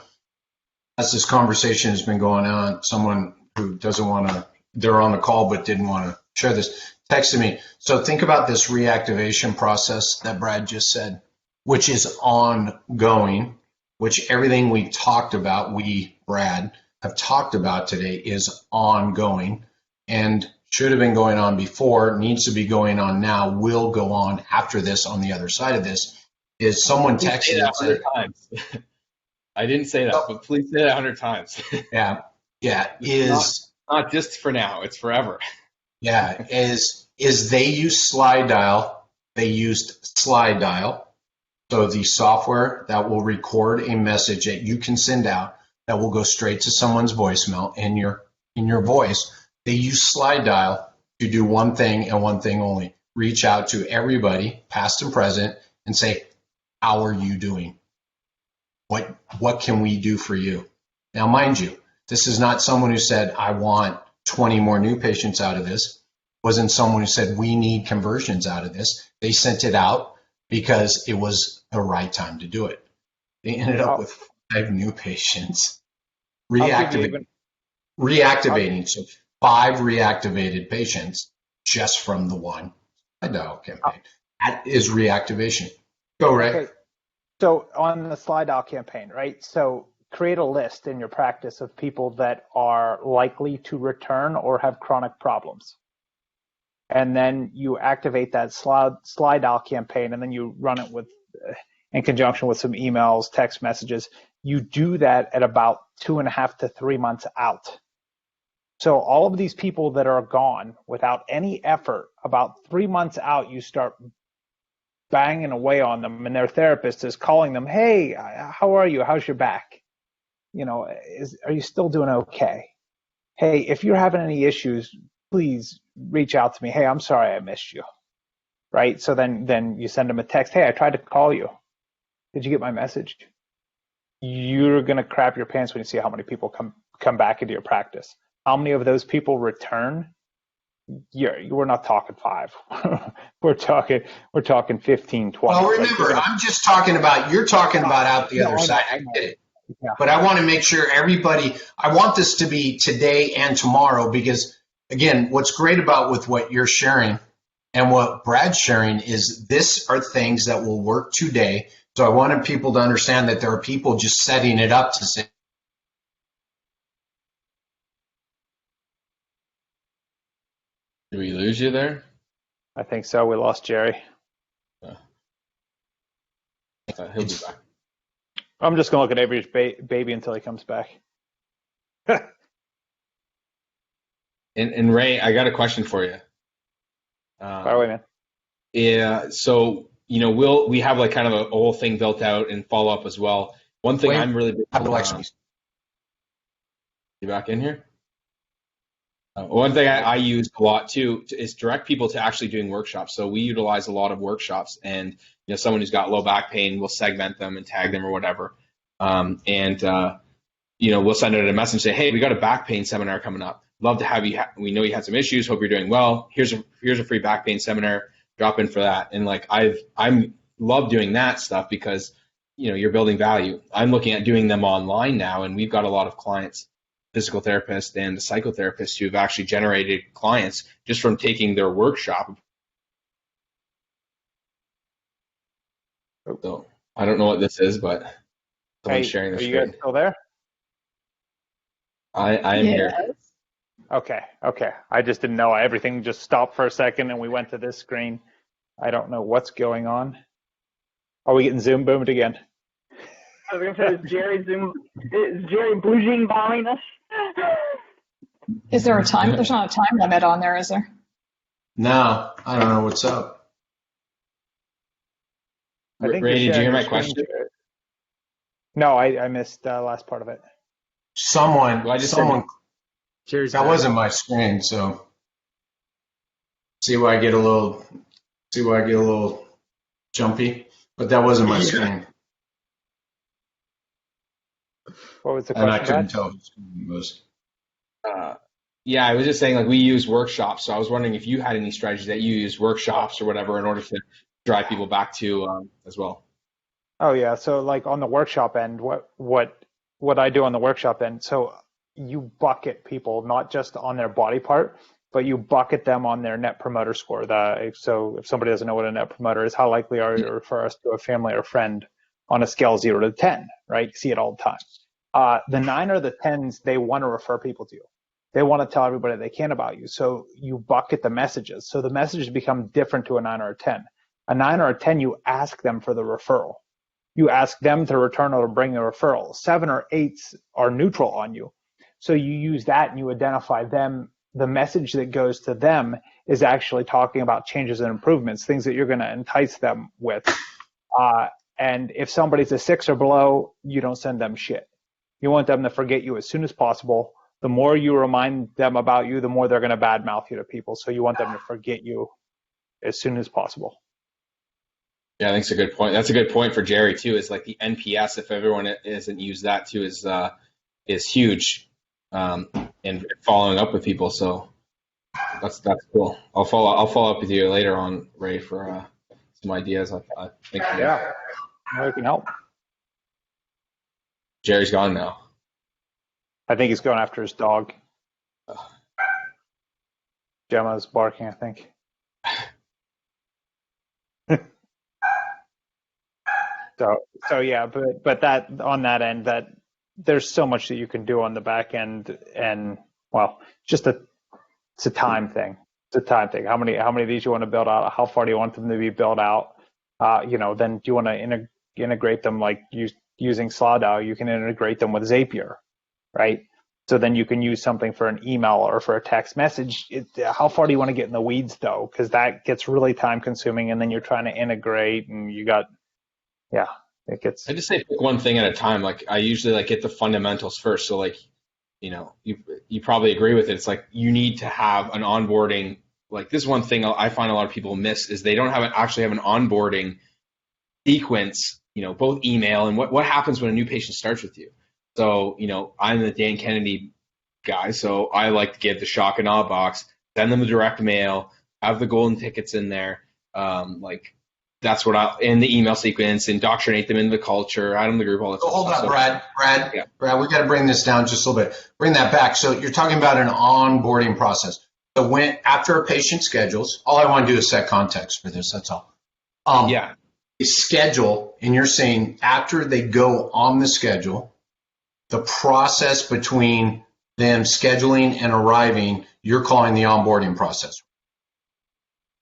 as this conversation has been going on, someone who doesn't want to, they're on the call but didn't want to share this, texted me. So think about this reactivation process that Brad just said, which is ongoing, which everything we talked about, Brad, have talked about today is ongoing and should have been going on before, needs to be going on now, will go on after this on the other side of this. Is someone texted and said, times. I didn't say that, but please say that 100 times. Yeah. It's not just for now, it's forever. Yeah, is they use slide dial. They used slide dial. So the software that will record a message that you can send out that will go straight to someone's voicemail in your voice. They use slide dial to do one thing and one thing only. Reach out to everybody, past and present, and say, how are you doing? What can we do for you? Now, mind you, this is not someone who said, I want 20 more new patients out of this. Wasn't someone who said, we need conversions out of this. They sent it out because it was the right time to do it. They ended up with 5 new patients. Reactivating. So 5 reactivated patients just from the one dial campaign. That is reactivation. Go, Ray. Okay. So on the slide dial campaign, right? So create a list in your practice of people that are likely to return or have chronic problems. And then you activate that slide dial campaign, and then you run it with, in conjunction with some emails, text messages. You do that at about 2.5 to 3 months out. So all of these people that are gone without any effort, about 3 months out, you start banging away on them, and their therapist is calling them, hey, how are you? How's your back? Are you still doing okay? Hey, if you're having any issues, please reach out to me. Hey, I'm sorry I missed you. Right? So then you send them a text. Hey, I tried to call you. Did you get my message? You're going to crap your pants when you see how many people come back into your practice. How many of those people return? We're not talking 5. we're talking 15, 20. Well, remember, I'm just talking about, you're talking about out the other side. I get it. Yeah. But I want to make sure I want this to be today and tomorrow, because again, what's great about with what you're sharing And what Brad's sharing is this are things that will work today. So I wanted people to understand that there are people just setting it up to say, Did we lose you there? I think so. We lost Jerry. He'll be back. I'm just going to look at Avery's baby until he comes back. And Ray, I got a question for you. By the way, man. Yeah, so we have like kind of a whole thing built out and follow up as well. One thing I'm really big on. You back in here? One thing I use a lot too is direct people to actually doing workshops. So we utilize a lot of workshops, and someone who's got low back pain, we'll segment them and tag them or whatever, we'll send out a message, say, hey, we got a back pain seminar coming up. Love to have you. We know you had some issues. Hope you're doing well. Here's a free back pain seminar. Drop in for that. And like I'm love doing that stuff because you're building value. I'm looking at doing them online now, and we've got a lot of clients, physical therapists and psychotherapists, who've actually generated clients just from taking their workshop. So I don't know what this is, but someone's sharing the screen. Are you guys still there? I am here. Okay. I just didn't know. Everything just stopped for a second, and we went to this screen. I don't know what's going on. Are we getting Zoom boomed again? I was going to say, is Jerry blue jean bombing us? Is there a time? There's not a time limit on there, is there? No, I don't know what's up. Ray, did you hear my question? No, I missed the last part of it. Someone, Cheers. that wasn't my screen, so see why I get a little jumpy, but that wasn't my screen. What was the question? And I couldn't tell whose screen it was. Yeah, I was just saying, like, we use workshops, so I was wondering if you had any strategies that you use workshops or whatever in order to drive people back to as well. Oh yeah, so like on the workshop end, what I do on the workshop end, so you bucket people not just on their body part, but you bucket them on their net promoter score. So if somebody doesn't know what a net promoter is, how likely are you to refer us to a family or friend on a scale of 0 to 10, right? You see it all the time. The 9 or the 10s, they want to refer people to you. They want to tell everybody they can about you. So you bucket the messages. So the messages become different to a 9 or a 10. A 9 or a 10, you ask them for the referral. You ask them to return or bring a referral. 7 or 8s are neutral on you. So you use that and you identify them. The message that goes to them is actually talking about changes and improvements, things that you're going to entice them with. And if somebody's a 6 or below, you don't send them shit. You want them to forget you as soon as possible. The more you remind them about you, the more they're going to badmouth you to people. So you want them to forget you as soon as possible. Yeah, I think it's a good point. That's a good point for Jerry too. Is like the NPS. If everyone hasn't used that too, is huge. And following up with people. So that's cool. I'll follow up with you later on, Ray, for some ideas. I think. Yeah, we can help. Jerry's gone now. I think he's going after his dog. Gemma's barking, I think. So yeah, but that on that end, that there's so much that you can do on the back end, and well, it's a time thing. It's a time thing. How many of these you want to build out? How far do you want them to be built out? Then do you want to integrate them like using Slido? You can integrate them with Zapier, right? So then you can use something for an email or for a text message. How far do you want to get in the weeds though? Because that gets really time consuming, and then you're trying to integrate, and you got. Yeah, it gets. I just say pick one thing at a time. Like I usually get the fundamentals first. So like, you probably agree with it. It's like you need to have an onboarding. Like this one thing I find a lot of people miss is they don't actually have an onboarding sequence. Both email and what happens when a new patient starts with you. So I'm the Dan Kennedy guy, so I like to give the shock and awe box, send them a direct mail, have the golden tickets in there. That's what in the email sequence, indoctrinate them into the culture, add them to the group, all that stuff. Hold on, Brad. Yeah. Brad, we got to bring this down just a little bit. Bring that back. So you're talking about an onboarding process. So after a patient schedules, all I want to do is set context for this. That's all. Yeah. Schedule, and you're saying after they go on the schedule, the process between them scheduling and arriving, you're calling the onboarding process.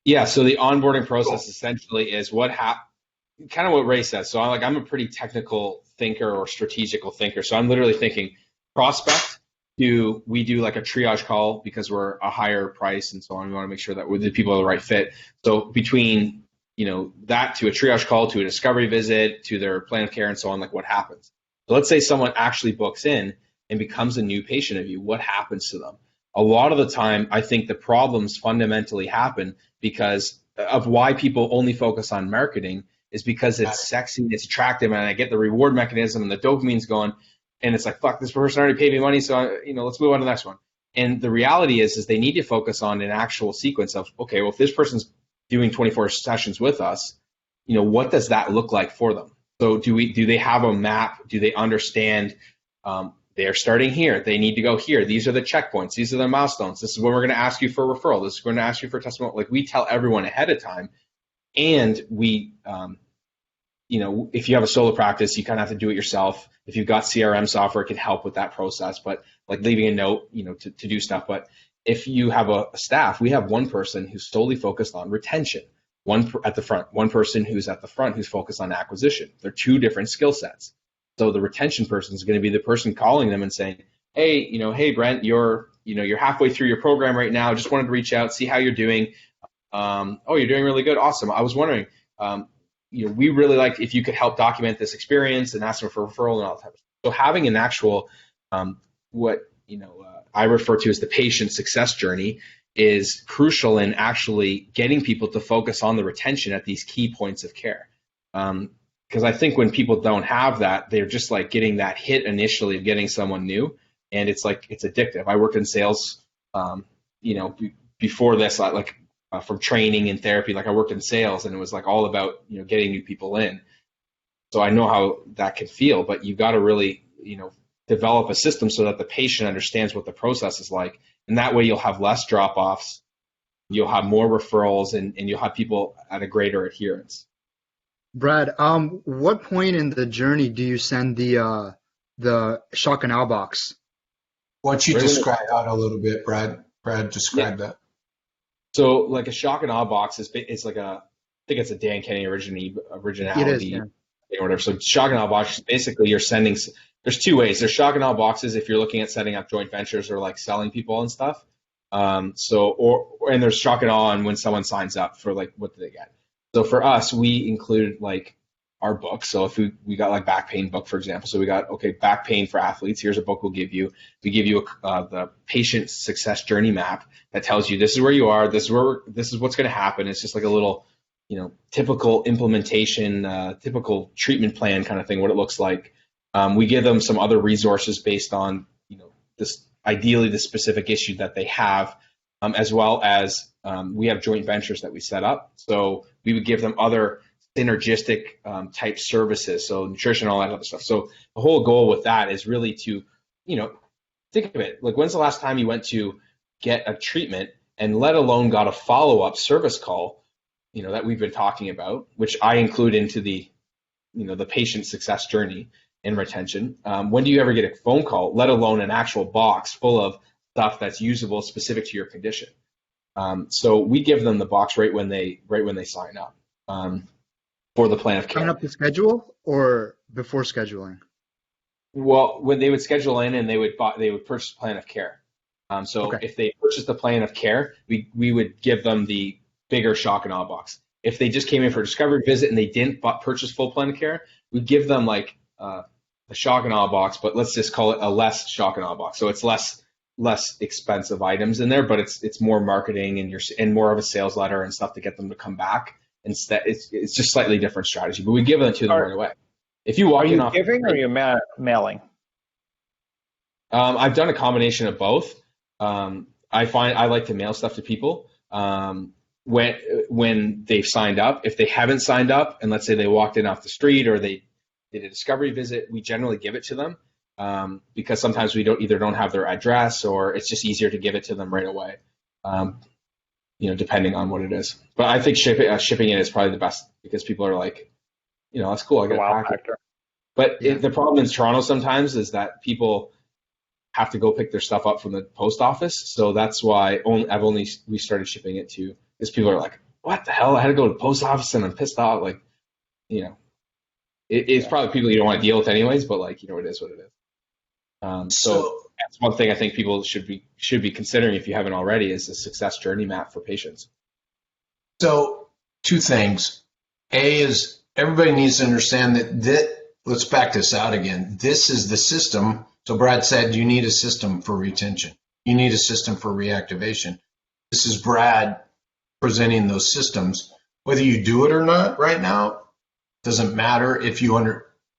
Yeah. So the onboarding process essentially is kind of what Ray says. So I'm a pretty technical thinker or strategical thinker. So I'm literally thinking prospect. We do like a triage call because we're a higher price and so on. We want to make sure that the people are the right fit. So between that to a triage call, to a discovery visit, to their plan of care and so on, like what happens? So let's say someone actually books in and becomes a new patient of you. What happens to them? A lot of the time, I think the problems fundamentally happen because of why people only focus on marketing is because it's sexy, it's attractive, and I get the reward mechanism and the dopamine's going, and it's like, fuck, this person already paid me money, so let's move on to the next one. And the reality is they need to focus on an actual sequence of, okay, well, if this person's doing 24 sessions with us, what does that look like for them? So do they have a map? Do they understand they're starting here? They need to go here. These are the checkpoints. These are the milestones. This is when we're going to ask you for a referral. This is going to ask you for testimonial. Like we tell everyone ahead of time, and we, if you have a solo practice, you kind of have to do it yourself. If you've got CRM software, it can help with that process, but like leaving a note, to do stuff. But if you have a staff, we have one person who's solely focused on retention, one at the front, one person who's at the front who's focused on acquisition. They're two different skill sets. So the retention person is going to be the person calling them and saying, hey, hey, Brent, you're halfway through your program right now. Just wanted to reach out, see how you're doing. Oh, you're doing really good. Awesome. I was wondering, we really like if you could help document this experience and ask them for a referral and all that type of stuff. So having an actual, I refer to as the patient success journey is crucial in actually getting people to focus on the retention at these key points of care. Because I think when people don't have that, they're just like getting that hit initially of getting someone new. And it's addictive. I worked in sales, before this, from training and therapy, I worked in sales and it was all about, getting new people in. So I know how that can feel, but you've got to really, develop a system so that the patient understands what the process is like. And that way you'll have less drop-offs, you'll have more referrals, and you'll have people at a greater adherence. Brad, what point in the journey do you send the shock and awe box? Why don't you describe that a little bit, Brad? Brad, describe that. So like a shock and awe box it's like I think it's a Dan Kenny originality. It is, yeah. Or whatever. So shock and awe box, basically you're sending, there's two ways. There's shock and awe boxes if you're looking at setting up joint ventures or selling people and stuff. And there's shock and awe when someone signs up for what do they get. So for us, we included our book. So if we got back pain book, for example. So we got, okay, back pain for athletes. Here's a book we'll give you. We give you the patient success journey map that tells you this is where you are. This is what's going to happen. It's just like a little, typical implementation, typical treatment plan kind of thing, what it looks like. We give them some other resources based on, ideally the specific issue that they have, as well as we have joint ventures that we set up. So we would give them other synergistic type services, so nutrition, all that other stuff. So the whole goal with that is really to, think of it, when's the last time you went to get a treatment and let alone got a follow-up service call, that we've been talking about, which I include into the, the patient success journey and retention. When do you ever get a phone call, let alone an actual box full of stuff that's usable specific to your condition? So we give them the box right when they sign up for the plan of care. Sign up to schedule or before scheduling? Well, when they would schedule in and they would purchase a plan of care. Okay. If they purchase the plan of care, we would give them the bigger shock and awe box. If they just came in for a discovery visit and they didn't purchase full plan of care, we'd give them a shock and awe box, but let's just call it a less shock and awe box. So it's less expensive items in there, but it's more marketing and more of a sales letter and stuff to get them to come back. Instead, it's just slightly different strategy, but we give them to them right away. If you walk in off, giving or are you mailing? I've done a combination of both. I find I like to mail stuff to people when they've signed up. If they haven't signed up, and let's say they walked in off the street or they did a discovery visit, we generally give it to them because sometimes we don't have their address, or it's just easier to give it to them right away. depending on what it is. But I think shipping it is probably the best because people are like, that's cool. I got Wow a packet. factor. But the problem in Toronto sometimes is that people have to go pick their stuff up from the post office. So that's why we started shipping it to, because people are like, what the hell? I had to go to the post office and I'm pissed off. Like, it's probably people you don't want to deal with anyways, but like, it is what it is. So that's one thing I think people should be considering if you haven't already is a success journey map for patients. So 2 things. A is everybody needs to understand that let's back this out again. This is the system. So Brad said you need a system for retention. You need a system for reactivation. This is Brad presenting those systems. Whether you do it or not right now, doesn't matter if you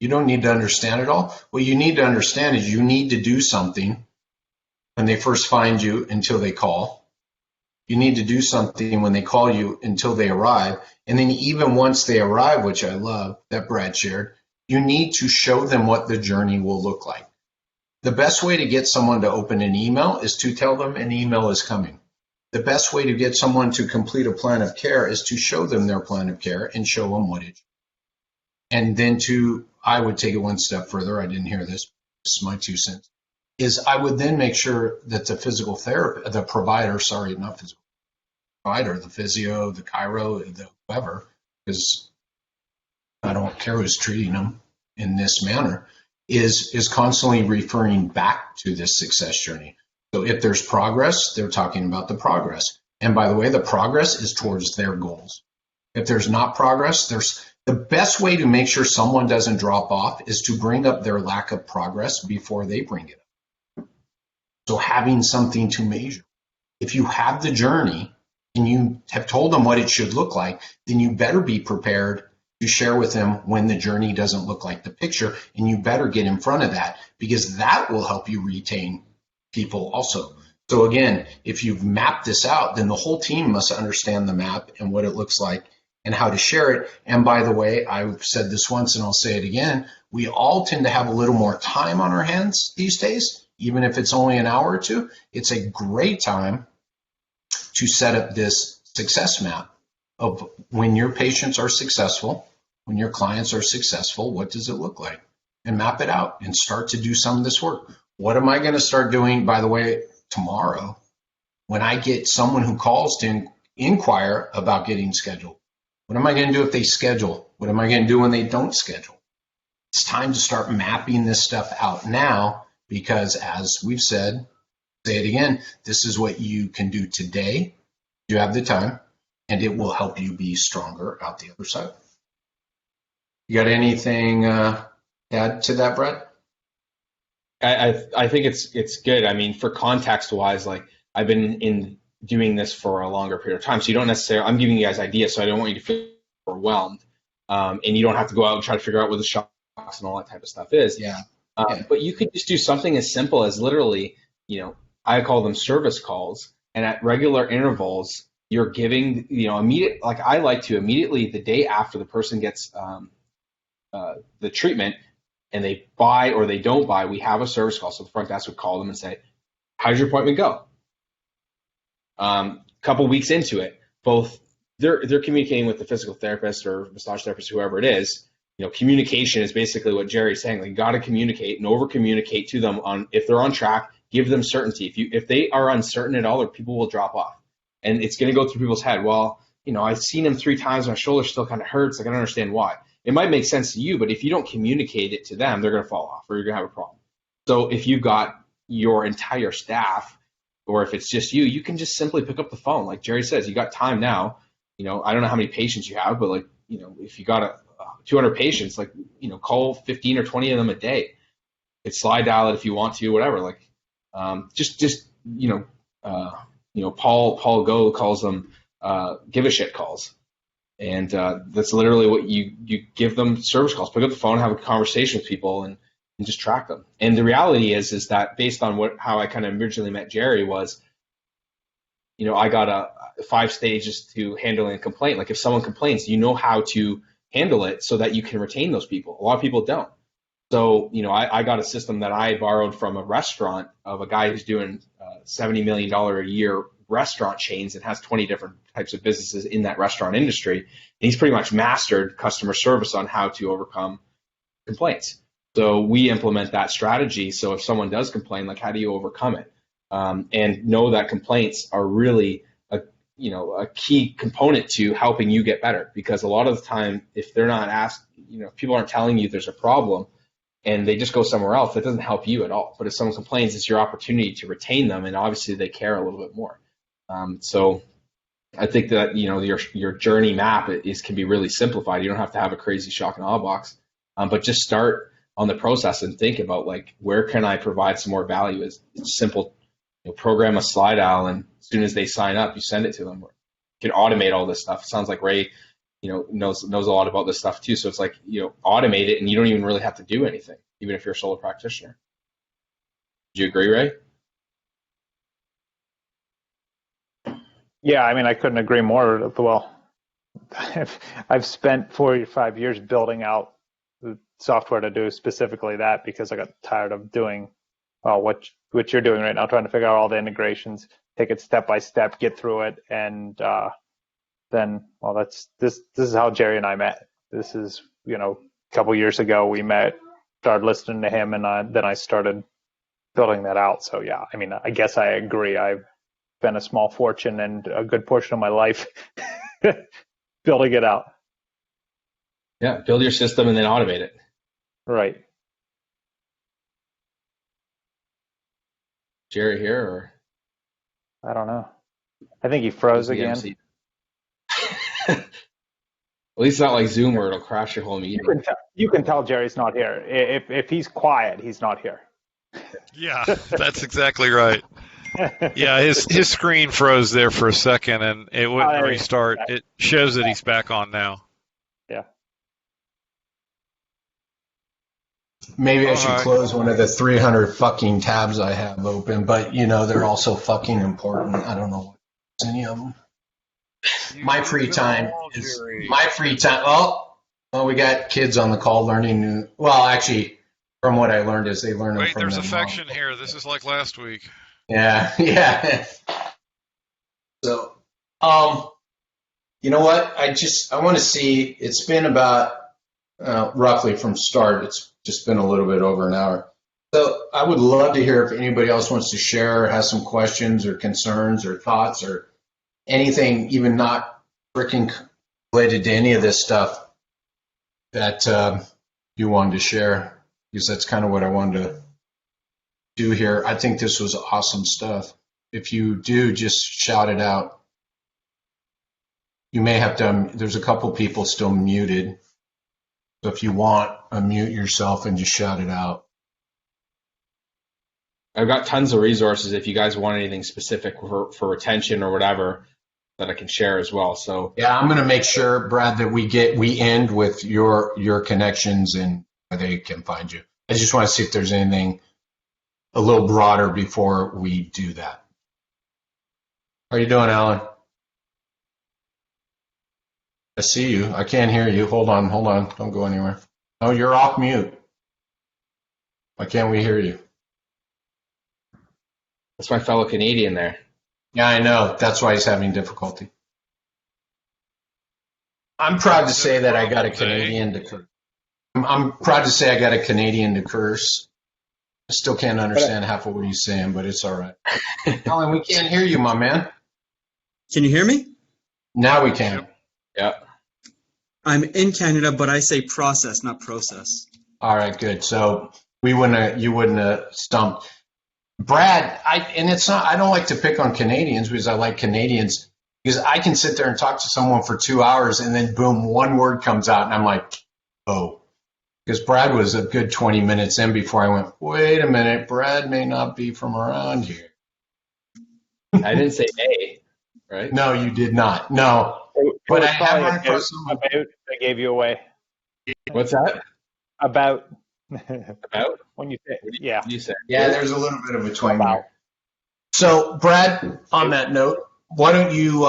don't need to understand it all. What you need to understand is you need to do something when they first find you until they call. You need to do something when they call you until they arrive. And then even once they arrive, which I love that Brad shared, you need to show them what the journey will look like. The best way to get someone to open an email is to tell them an email is coming. The best way to get someone to complete a plan of care is to show them their plan of care and show them what it is. And then I would take it one step further. I didn't hear this. This is my 2 cents. Is I would then make sure that the physical therapist, the provider, not physical provider, the physio, the chiro, the whoever, because I don't care who's treating them in this manner, is constantly referring back to this success journey. So if there's progress, they're talking about the progress. And by the way, the progress is towards their goals. If there's not progress, the best way to make sure someone doesn't drop off is to bring up their lack of progress before they bring it up. So having something to measure. If you have the journey and you have told them what it should look like, then you better be prepared to share with them when the journey doesn't look like the picture, and you better get in front of that because that will help you retain people also. So again, if you've mapped this out, then the whole team must understand the map and what it looks like and how to share it. And by the way, I've said this once and I'll say it again, we all tend to have a little more time on our hands these days, even if it's only an hour or 2. It's a great time to set up this success map of when your patients are successful, when your clients are successful, what does it look like? And map it out and start to do some of this work. What am I going to start doing, by the way, tomorrow when I get someone who calls to inquire about getting scheduled? What am I going to do if they schedule? What am I going to do when they don't schedule? It's time to start mapping this stuff out now because, as we've said, say it again, this is what you can do today. You have the time, and it will help you be stronger out the other side. You got anything to add to that, Brett? I think it's good. I mean, for context wise, like I've been doing this for a longer period of time, so you don't necessarily. I'm giving you guys ideas, so I don't want you to feel overwhelmed, and you don't have to go out and try to figure out what the shocks and all that type of stuff is. Yeah. But you could just do something as simple as literally, I call them service calls, and at regular intervals, you're giving, immediate. Like I like to immediately the day after the person gets the treatment. And they buy or they don't buy, we have a service call. So the front desk would call them and say, how's your appointment go? Couple weeks into it, both they're communicating with the physical therapist or massage therapist, whoever it is. Communication is basically what Jerry's saying. Like, you got to communicate and over communicate to them on if they're on track, give them certainty. If they are uncertain at all, or people will drop off. And it's going to go through people's head. Well, I've seen him 3 times, my shoulder still kind of hurts. I don't understand why. It might make sense to you, but if you don't communicate it to them, they're going to fall off or you're going to have a problem. So if you've got your entire staff or if it's just you, you can just simply pick up the phone. Like Jerry says, you got time now. I don't know how many patients you have, but if you got 200 patients, call 15 or 20 of them a day. It's slide dial it if you want to, whatever. Paul Go calls them give a shit calls. And that's literally what you give them service calls. Pick up the phone, have a conversation with people, and just track them. And the reality is that based on how I kind of originally met Jerry was, I got 5 stages to handling a complaint. Like if someone complains, you know how to handle it so that you can retain those people. A lot of people don't. So, I got a system that I borrowed from a restaurant of a guy who's doing $70 million a year restaurant chains and has 20 different types of businesses in that restaurant industry. And he's pretty much mastered customer service on how to overcome complaints. So we implement that strategy. So if someone does complain, like, how do you overcome it? And know that complaints are really a key component to helping you get better, because a lot of the time, if they're not asked, if people aren't telling you there's a problem and they just go somewhere else, that doesn't help you at all. But if someone complains, it's your opportunity to retain them, and obviously they care a little bit more. So I think that your journey map can be really simplified. You don't have to have a crazy shock and awe box, but just start on the process and think about, like, where can I provide some more value? It's simple. Program a slide owl, and as soon as they sign up, you send it to them. You can automate all this stuff. It sounds like Ray, knows a lot about this stuff too. So it's like, automate it, and you don't even really have to do anything, even if you're a solo practitioner. Do you agree, Ray? Yeah, I mean, I couldn't agree more. Well, I've spent 4 or 5 years building out the software to do specifically that, because I got tired of doing what you're doing right now, trying to figure out all the integrations, take it step by step, get through it, and then, this is how Jerry and I met. This is, a couple years ago we met, started listening to him, and then I started building that out. So yeah, I mean, I guess I agree. I've spent a small fortune and a good portion of my life building it out. Yeah, build your system and then automate it. Right. Jerry here, or? I don't know. I think he froze again. At least it's not like Zoom where it'll crash your whole meeting. You can tell Jerry's not here. If he's quiet, he's not here. Yeah, that's exactly right. Yeah, his screen froze there for a second, and it wouldn't restart. It shows that he's back on now. Yeah. Maybe I should close one of the 300 fucking tabs I have open, but they're also fucking important. I don't know what's any of them. My free time. Oh, we got kids on the call learning. Well, actually, from what I learned is they learn. Wait, there's affection here. This is like last week. Yeah. So, you know what? I want to see. It's been about roughly from start. It's just been a little bit over an hour. So I would love to hear if anybody else wants to share or has some questions or concerns or thoughts or anything, even not freaking related to any of this stuff that you wanted to share, because that's kind of what I wanted to do here. I think this was awesome stuff. If you do, just shout it out. You may have to, there's a couple people still muted. So if you want, unmute yourself and just shout it out. I've got tons of resources if you guys want anything specific for retention or whatever that I can share as well. So yeah, I'm going to make sure, Brad, that we end with your connections and where they can find you. I just want to see if there's anything a little broader before we do that. How are you doing, Alan? I see you. I can't hear you. Hold on. Don't go anywhere. No, you're off mute. Why can't we hear you? That's my fellow Canadian there. Yeah, I know. That's why he's having difficulty. I'm proud to say that I got a Canadian to curse. I'm proud to say I got a Canadian to curse. I still can't understand half of what he's saying, but it's all right. Alan, we can't hear you, my man. Can you hear me? Now we can. Yeah. I'm in Canada, but I say process, not process. All right, good. So you wouldn't have stumped. Brad, I don't like to pick on Canadians because I like Canadians, because I can sit there and talk to someone for 2 hours and then boom, one word comes out and I'm like, oh. Because Brad was a good 20 minutes in before I went, wait a minute, Brad may not be from around here. I didn't say A, right? No, you did not. No. But I have run across about I gave you away. What's that? About? When you say, yeah. You say. Yeah, there's a little bit of a twang there. So, Brad, on that note, why don't you,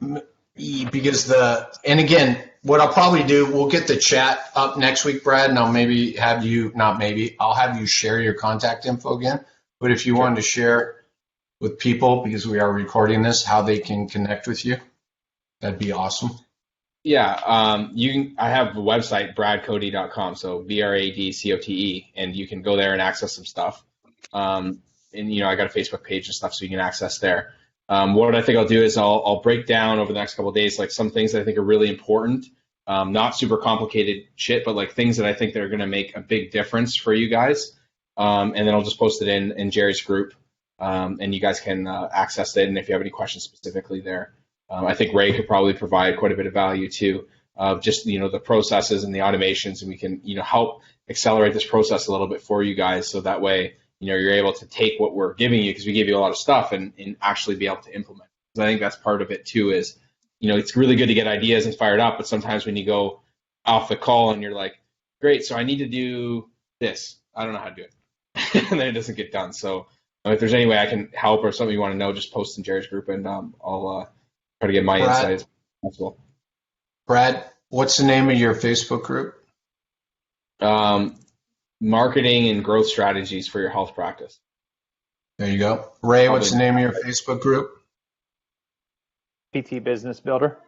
and again, what I'll probably do, we'll get the chat up next week, Brad, and I'll I'll have you share your contact info again. But if you wanted to share with people, because we are recording this, how they can connect with you? That'd be awesome. Yeah, I have a website, bradcote.com, so BRADCOTE, and you can go there and access some stuff. And I got a Facebook page and stuff, so you can access there. What I think I'll do is I'll break down over the next couple of days like some things that I think are really important, not super complicated shit, but like things that I think that are going to make a big difference for you guys. And then I'll just post it in Jerry's group, and you guys can access it. And if you have any questions specifically there. I think Ray could probably provide quite a bit of value too, of just the processes and the automations, and we can help accelerate this process a little bit for you guys, so that way you're able to take what we're giving you, because we give you a lot of stuff, and actually be able to implement. So I think that's part of it too. Is it's really good to get ideas and fired up, but sometimes when you go off the call and you're like, great, so I need to do this, I don't know how to do it, and then it doesn't get done. So if there's any way I can help or something you want to know, just post in Jerry's group, and I'll try to get my insights as possible. Brad, what's the name of your Facebook group? Marketing and growth strategies for your health practice. There you go. Ray, what's the name of your Facebook group? PT Business Builder.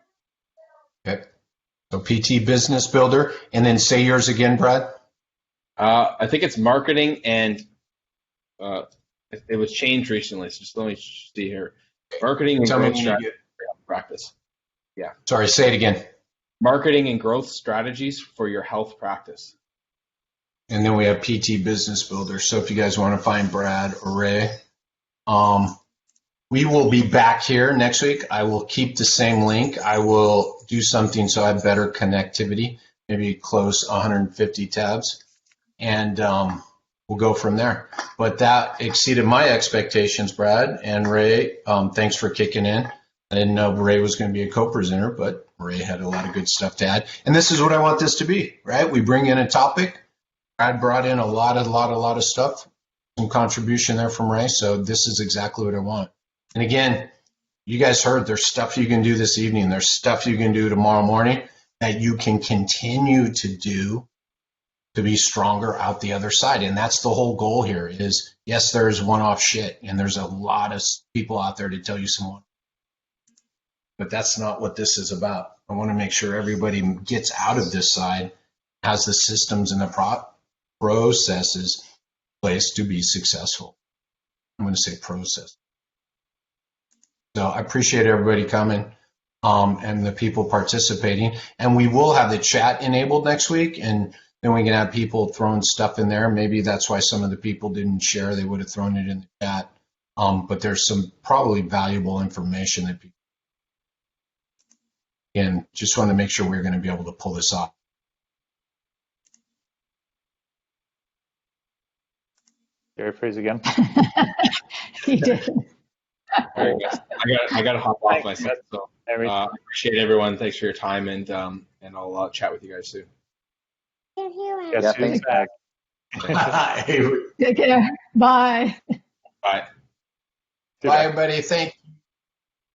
Okay. So PT Business Builder. And then say yours again, Brad. I think it's marketing and it was changed recently. So just let me see here. Marketing and growth strategies for your health practice. Yeah. Sorry, say it again. Marketing and growth strategies for your health practice. And then we have PT Business Builder. So if you guys want to find Brad or Ray, we will be back here next week. I will keep the same link. I will do something so I have better connectivity, maybe close 150 tabs, and we'll go from there. But that exceeded my expectations, Brad and Ray. Thanks for kicking in. I didn't know Ray was going to be a co-presenter, but Ray had a lot of good stuff to add. And this is what I want this to be, right? We bring in a topic. Brad brought in a lot of stuff, some contribution there from Ray. So this is exactly what I want. And again, you guys heard there's stuff you can do this evening. There's stuff you can do tomorrow morning that you can continue to do to be stronger out the other side. And that's the whole goal here is, yes, there's one-off shit, and there's a lot of people out there to tell you some one. But that's not what this is about. I want to make sure everybody gets out of this side, has the systems and the processes in place to be successful. I'm going to say process. So I appreciate everybody coming and the people participating. And we will have the chat enabled next week, and then we can have people throwing stuff in there. Maybe that's why some of the people didn't share. They would have thrown it in the chat. But there's some probably valuable information that people. And just want to make sure we're going to be able to pull this off. Gary, freeze again. He did. All right, guys. I got to hop off myself. So appreciate everyone. Thanks for your time, and I'll chat with you guys soon. Yes, Sue's back. Take care. Bye. Bye. Bye, everybody. Thank you.